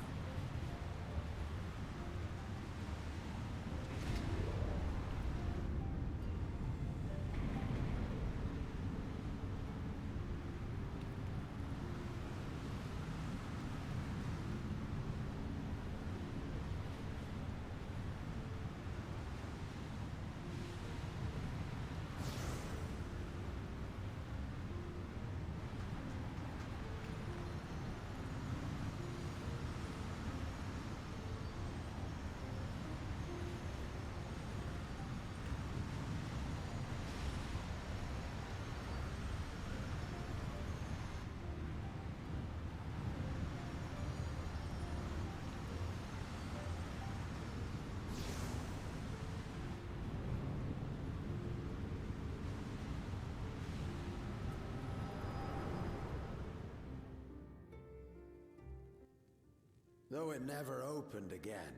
Though it never opened again,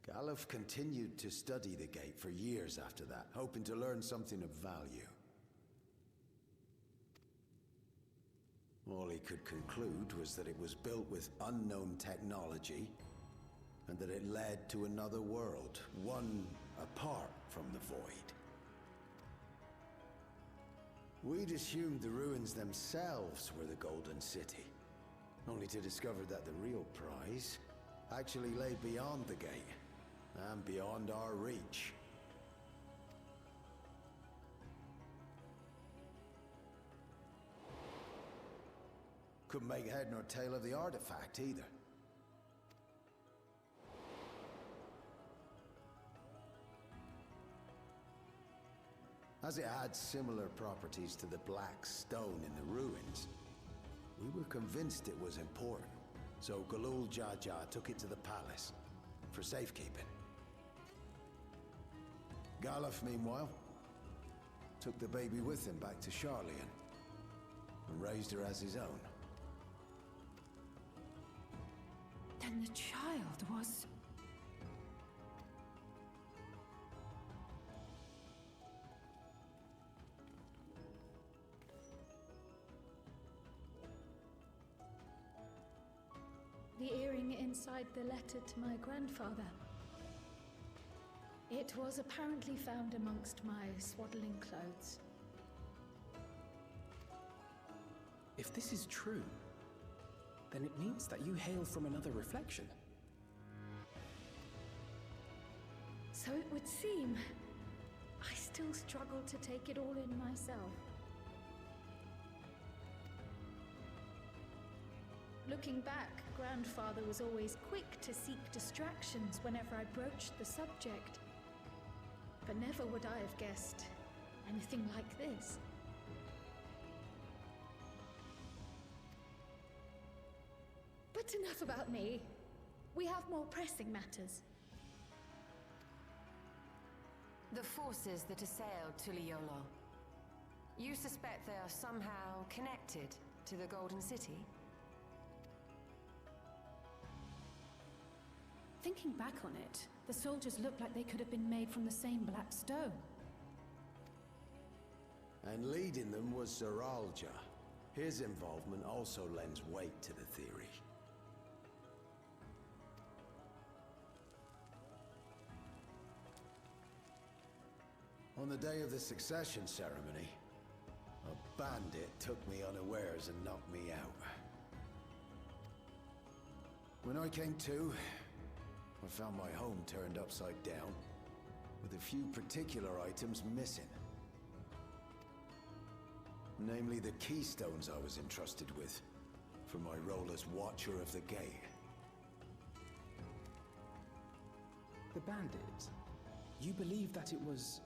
Galuf continued to study the gate for years after that, hoping to learn something of value. All he could conclude was that it was built with unknown technology, and that it led to another world, one apart from the Void. We'd assumed the ruins themselves were the Golden City, only to discover that the real prize actually lay beyond the gate, and beyond our reach. Couldn't make head nor tail of the artifact either. As it had similar properties to the black stone in the ruins, we were convinced it was important, so Galul Jaja took it to the palace for safekeeping. Galuf, meanwhile, took the baby with him back to Charlian and raised her as his own. Then the child was... The earring inside the letter to my grandfather. It was apparently found amongst my swaddling clothes. If this is true, then it means that you hail from another reflection. So it would seem. I still struggle to take it all in myself. Looking back, Grandfather was always quick to seek distractions whenever I broached the subject. But never would I have guessed anything like this. But enough about me. We have more pressing matters. The forces that assailed Tuliolo. You suspect they are somehow connected to the Golden City? Thinking back on it, the soldiers looked like they could have been made from the same black stone. And leading them was Zeralja. His involvement also lends weight to the theory. On the day of the succession ceremony, a bandit took me unawares and knocked me out. When I came to, I found my home turned upside down, with a few particular items missing. Namely the keystones I was entrusted with, for my role as Watcher of the Gate. The bandit? You believe that it was...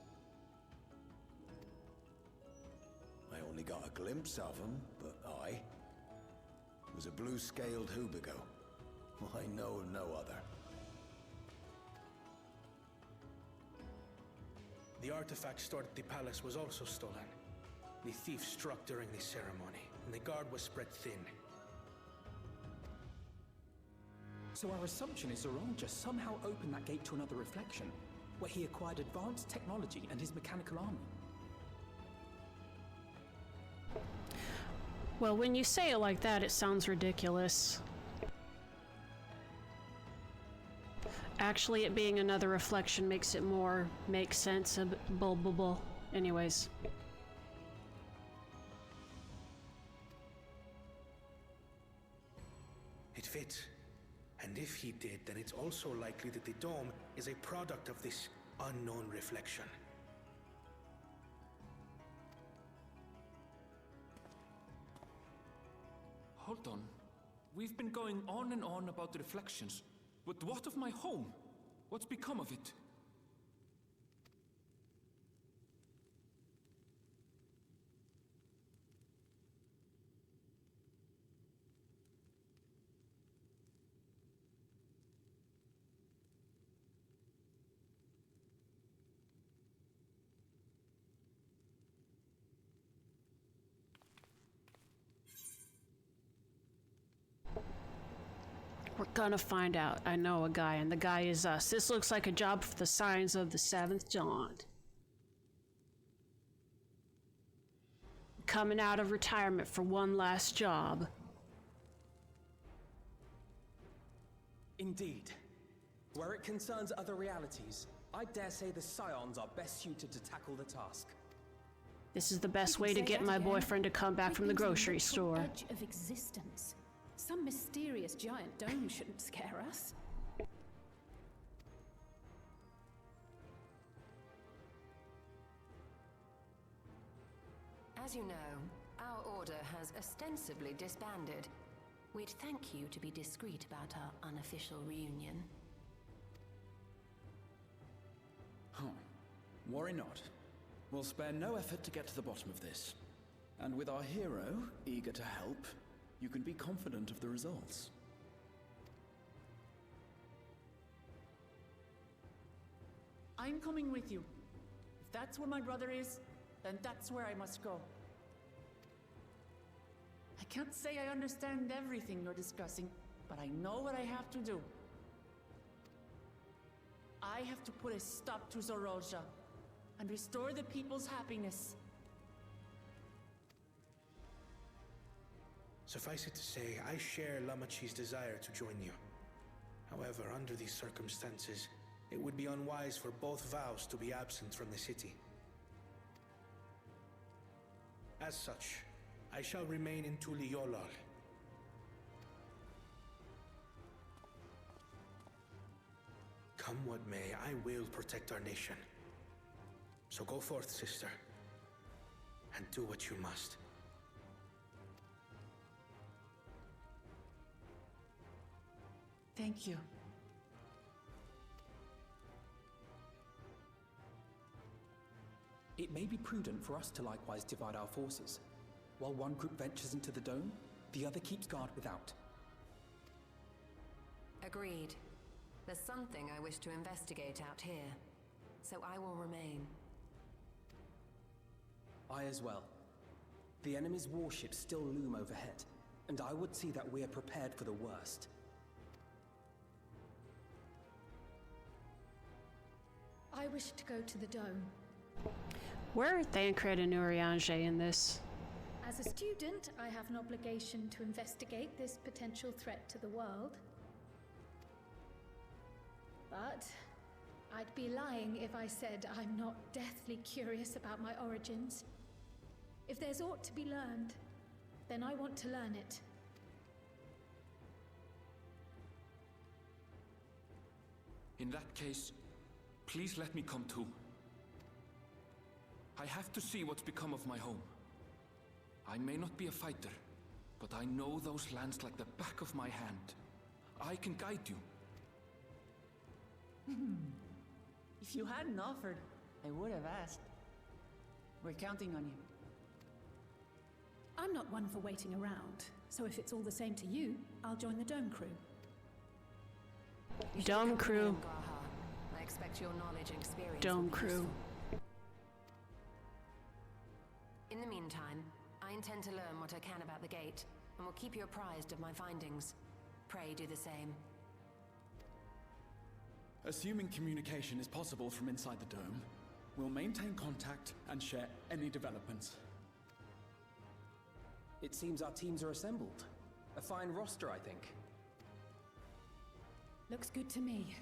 I only got a glimpse of him, but it was a blue-scaled Hubigo. I know of no other. The artifact stored at the palace was also stolen. The thief struck during the ceremony, and the guard was spread thin. So our assumption is Zorolja somehow opened that gate to another reflection, where he acquired advanced technology and his mechanical army. Well, when you say it like that, it sounds ridiculous. Actually, it being another reflection makes it more make sense. Anyways. It fits. And if he did, then it's also likely that the dome is a product of this unknown reflection. Hold on. We've been going on and on about the reflections. But what of my home? What's become of it? We're gonna find out. I know a guy, and the guy is us. This looks like a job for the Signs of the Seventh Dawn. Coming out of retirement for one last job. Indeed. Where it concerns other realities, I dare say the Scions are best suited to tackle the task. This is the best way to get my boyfriend to come back from the grocery store. Edge of existence. Some mysterious giant dome shouldn't scare us. As you know, our order has ostensibly disbanded. We'd thank you to be discreet about our unofficial reunion. Huh. Worry not. We'll spare no effort to get to the bottom of this. And with our hero eager to help, you can be confident of the results. I'm coming with you. If that's where my brother is, then that's where I must go. I can't say I understand everything you're discussing, but I know what I have to do. I have to put a stop to Zorolja and restore the people's happiness. Suffice it to say, I share Lamachi's desire to join you. However, under these circumstances, it would be unwise for both vows to be absent from the city. As such, I shall remain in Tuliolal. Come what may, I will protect our nation. So go forth, sister, and do what you must. Thank you. It may be prudent for us to likewise divide our forces. While one group ventures into the dome, the other keeps guard without. Agreed. There's something I wish to investigate out here, so I will remain. I as well. The enemy's warships still loom overhead, and I would see that we are prepared for the worst. I wish to go to the dome. Where are Thancred and Urianger in this? As a student, I have an obligation to investigate this potential threat to the world. But I'd be lying if I said I'm not deathly curious about my origins. If there's aught to be learned, then I want to learn it. In that case, please let me come too. I have to see what's become of my home. I may not be a fighter, but I know those lands like the back of my hand. I can guide you. If you hadn't offered, I would have asked. We're counting on you. I'm not one for waiting around, so if it's all the same to you, I'll join the Dome crew. Dome crew. I expect your knowledge and experience. Dome will be crew. useful. In the meantime, I intend to learn what I can about the gate, and will keep you apprised of my findings. Pray do the same. Assuming communication is possible from inside the dome, we'll maintain contact and share any developments. It seems our teams are assembled. A fine roster, I think. Looks good to me.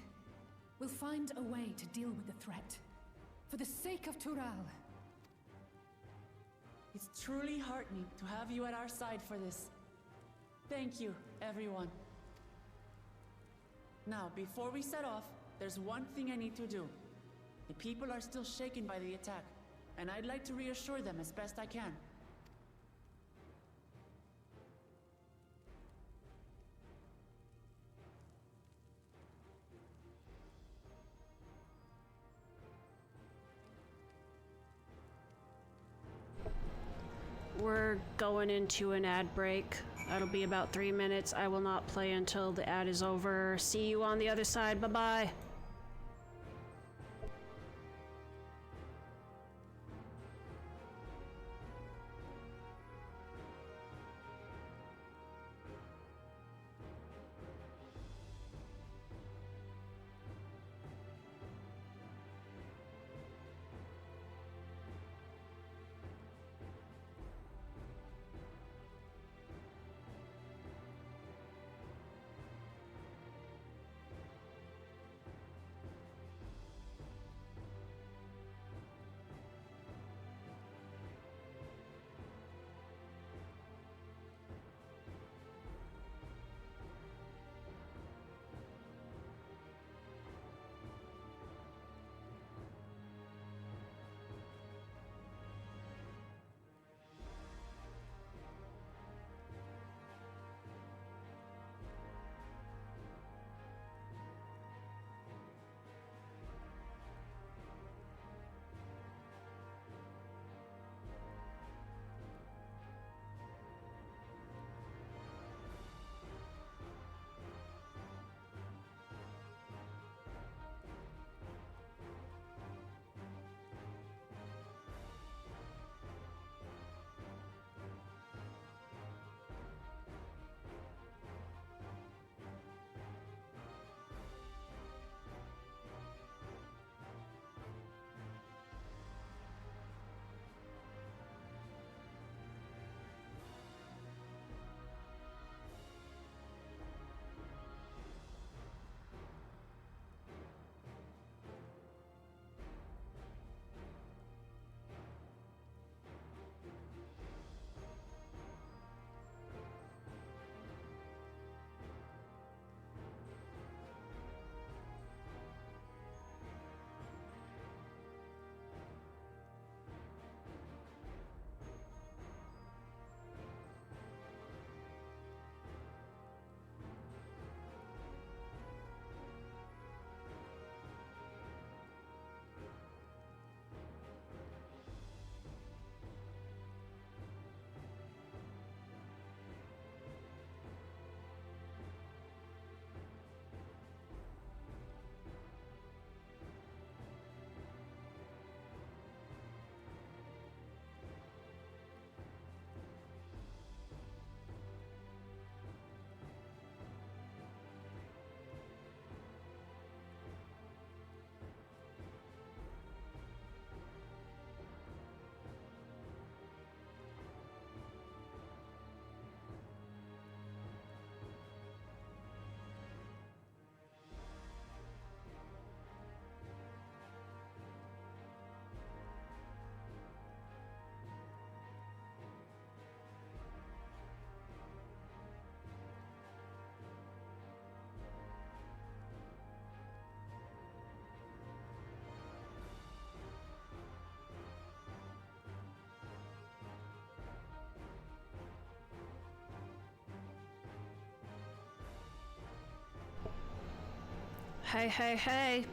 We'll find a way to deal with the threat. For the sake of Tural. It's truly heartening to have you at our side for this. Thank you, everyone. Now, before we set off, there's one thing I need to do. The people are still shaken by the attack, and I'd like to reassure them as best I can. We're going into an ad break. That'll be about 3 minutes. I will not play until the ad is over. See you on the other side. Bye-bye. Hey, hey, hey.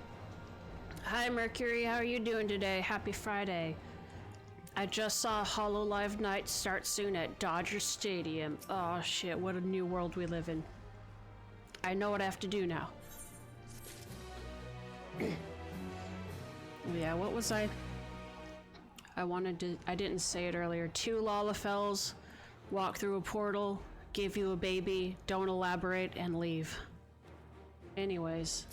Hi, Mercury. How are you doing today? Happy Friday. I just saw HoloLive Night start soon at Dodger Stadium. Oh, shit. What a new world we live in. I know what I have to do now. Yeah, what was I I didn't say it earlier. 2 Lalafels, walk through a portal, give you a baby, don't elaborate, and leave. Anyways.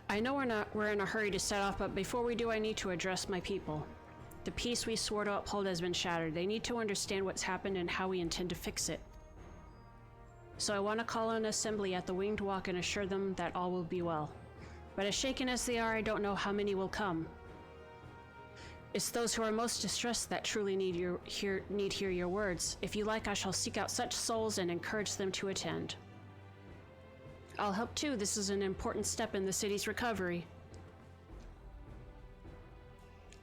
I know we're in a hurry to set off, but before we do, I need to address my people. The peace we swore to uphold has been shattered. They need to understand what's happened and how we intend to fix it. So I want to call an assembly at the Winged Walk and assure them that all will be well. But as shaken as they are, I don't know how many will come. It's those who are most distressed that truly need hear your words. If you like, I shall seek out such souls and encourage them to attend. I'll help too. This is an important step in the city's recovery.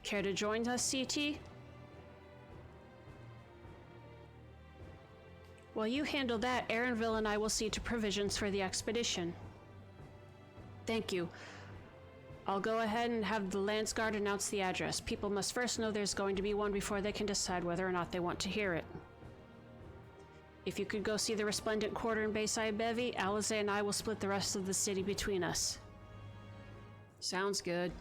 Care to join us, CT? While you handle that, Aaronville and I will see to provisions for the expedition. Thank you. I'll go ahead and have the Landsguard announce the address. People must first know there's going to be one before they can decide whether or not they want to hear it. If you could go see the resplendent quarter in Bayside Bevy, Alize and I will split the rest of the city between us. Sounds good.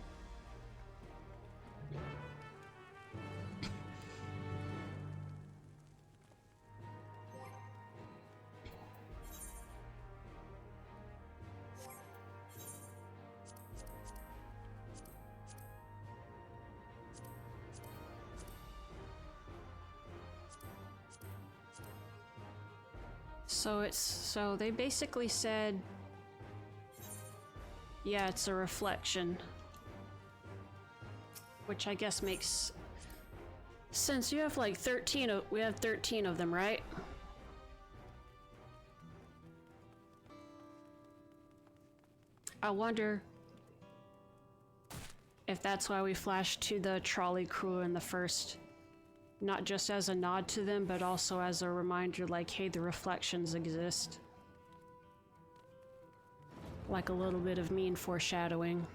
So they basically said, yeah, it's a reflection. Which I guess makes sense. You have like 13 we have 13 of them, right? I wonder if that's why we flashed to the trolley crew in the first. Not just as a nod to them, but also as a reminder, like, hey, the reflections exist. Like a little bit of mean foreshadowing.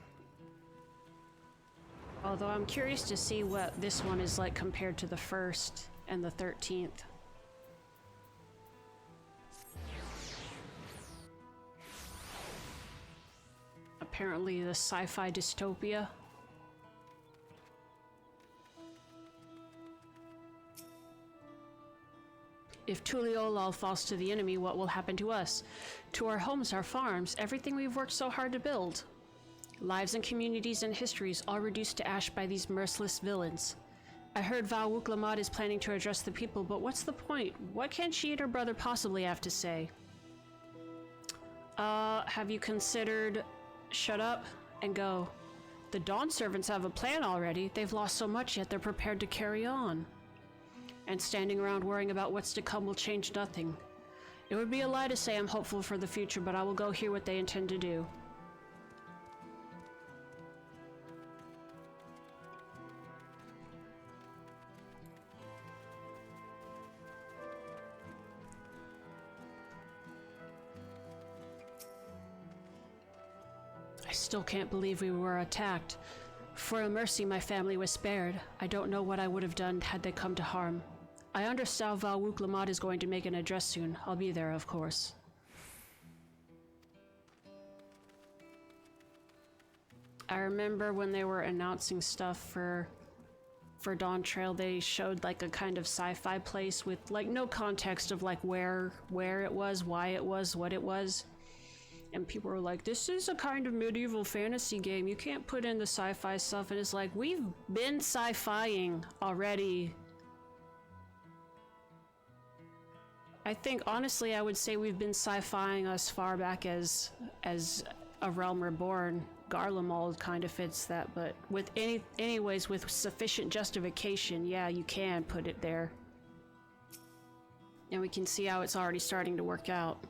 Although I'm curious to see what this one is like compared to the first and the 13th. Apparently the sci-fi dystopia. If Tuliolal falls to the enemy, what will happen to us? To our homes, our farms, everything we've worked so hard to build. Lives and communities and histories all reduced to ash by these merciless villains. I heard Val Wuklamad is planning to address the people, but what's the point? What can she and her brother possibly have to say? Have you considered... Shut up and go. The Dawn servants have a plan already. They've lost so much, yet they're prepared to carry on. And standing around worrying about what's to come will change nothing. It would be a lie to say I'm hopeful for the future, but I will go hear what they intend to do. I still can't believe we were attacked. For a mercy, my family was spared. I don't know what I would have done had they come to harm. I understand Val Wuklamad is going to make an address soon. I'll be there, of course. I remember when they were announcing stuff for Dawntrail, they showed like a kind of sci-fi place with like no context of like where it was, why it was, what it was. And people were like, this is a kind of medieval fantasy game. You can't put in the sci-fi stuff. And it's like, we've been sci-fiing already. I think, honestly, I would say we've been sci-fiing as far back as A Realm Reborn. Garlemald kind of fits that, but with anyways, with sufficient justification, yeah, you can put it there. And we can see how it's already starting to work out.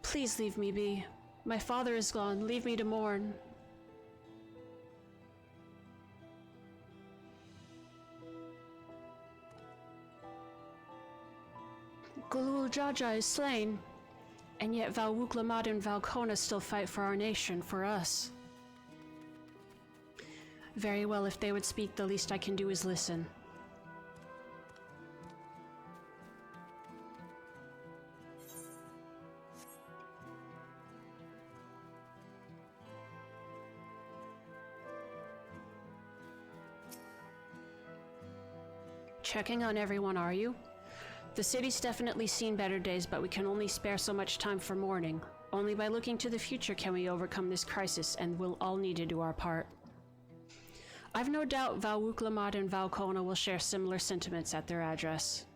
Please leave me be. My father is gone. Leave me to mourn. Gulul Jaja is slain, and yet Val Wuklamad and Valkona still fight for our nation, for us. Very well, if they would speak, the least I can do is listen. Checking on everyone, are you? The city's definitely seen better days, but we can only spare so much time for mourning. Only by looking to the future can we overcome this crisis, and we'll all need to do our part. I've no doubt Val Wuklamat and Val Kona will share similar sentiments at their address.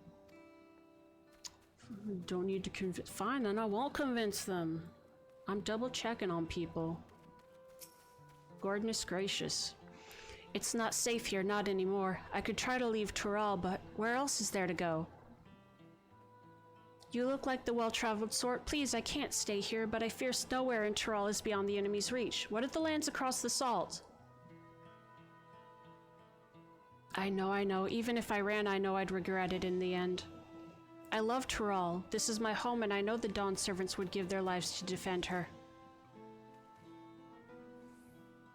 Don't need to convince. Fine, then I won't convince them. I'm double checking on people. Goodness gracious. It's not safe here, not anymore. I could try to leave Tural, but where else is there to go? You look like the well-traveled sort. Please, I can't stay here, but I fear nowhere in Tural is beyond the enemy's reach. What of the lands across the Salt? I know. Even if I ran, I know I'd regret it in the end. I love Tural. This is my home, and I know the Dawn servants would give their lives to defend her.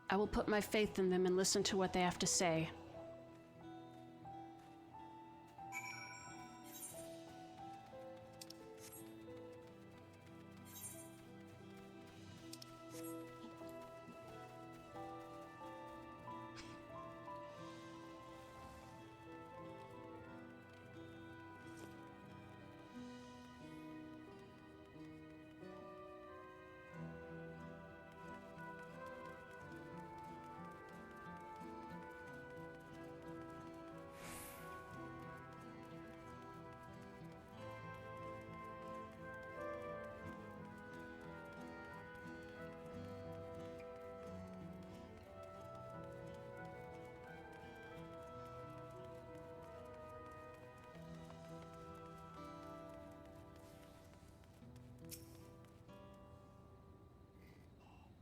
I will put my faith in them and listen to what they have to say.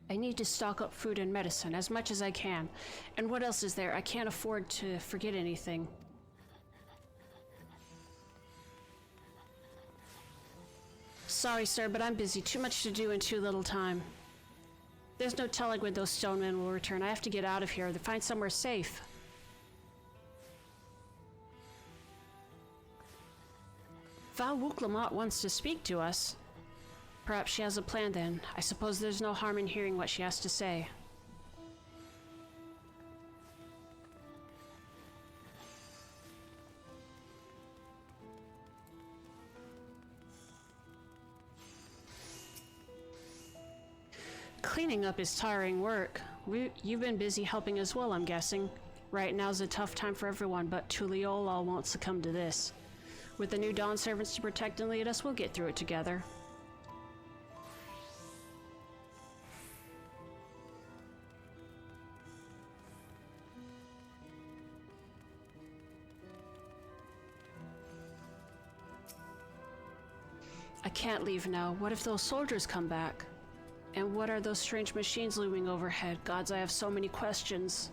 I need to stock up food and medicine as much as I can. And what else is there? I can't afford to forget anything. Sorry, sir, but I'm busy. Too much to do in too little time. There's no telling when those stonemen will return. I have to get out of here to find somewhere safe. Val Wuklamat wants to speak to us. Perhaps she has a plan then. I suppose there's no harm in hearing what she has to say. Cleaning up is tiring work. You've been busy helping as well, I'm guessing. Right now's a tough time for everyone, but Tuliol won't succumb to this. With the new Dawn servants to protect and lead us, we'll get through it together. I can't leave now. What if those soldiers come back? And what are those strange machines looming overhead? Gods, I have so many questions.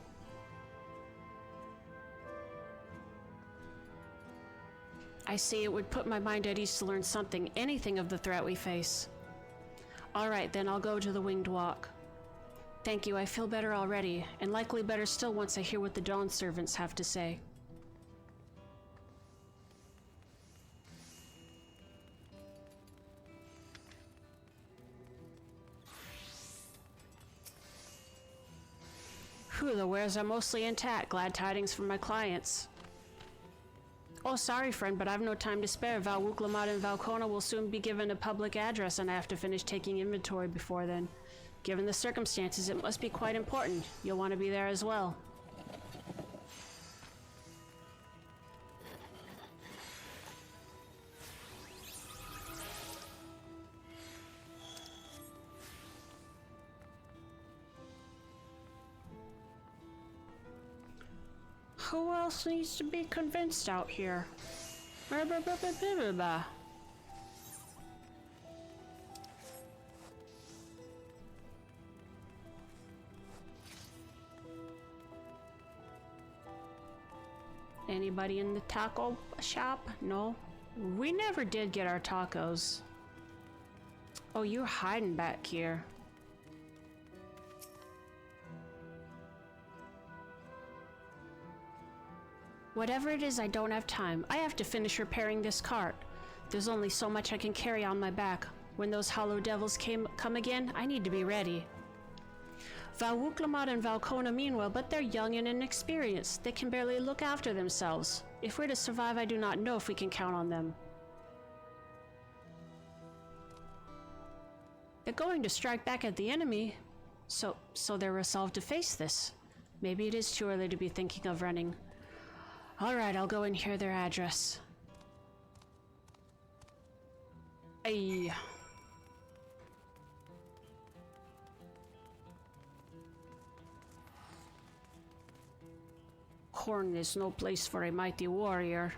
I see, it would put my mind at ease to learn something, anything of the threat we face. Alright, then I'll go to the Winged Walk. Thank you, I feel better already, and likely better still once I hear what the Dawn servants have to say. Whew, the wares are mostly intact. Glad tidings from my clients. Oh, sorry, friend, but I've no time to spare. Val Wuklamat and Val Kona will soon be given a public address, and I have to finish taking inventory before then. Given the circumstances, it must be quite important. You'll want to be there as well. Who else needs to be convinced out here? Anybody in the taco shop? No? We never did get our tacos. Oh, you're hiding back here. Whatever it is, I don't have time. I have to finish repairing this cart. There's only so much I can carry on my back. When those hollow devils come again, I need to be ready. Val Wuklamat and Val Kona meanwhile, but they're young and inexperienced. They can barely look after themselves. If we're to survive, I do not know if we can count on them. They're going to strike back at the enemy, so they're resolved to face this. Maybe it is too early to be thinking of running. Alright, I'll go and hear their address. Ay. Khorne is no place for a mighty warrior.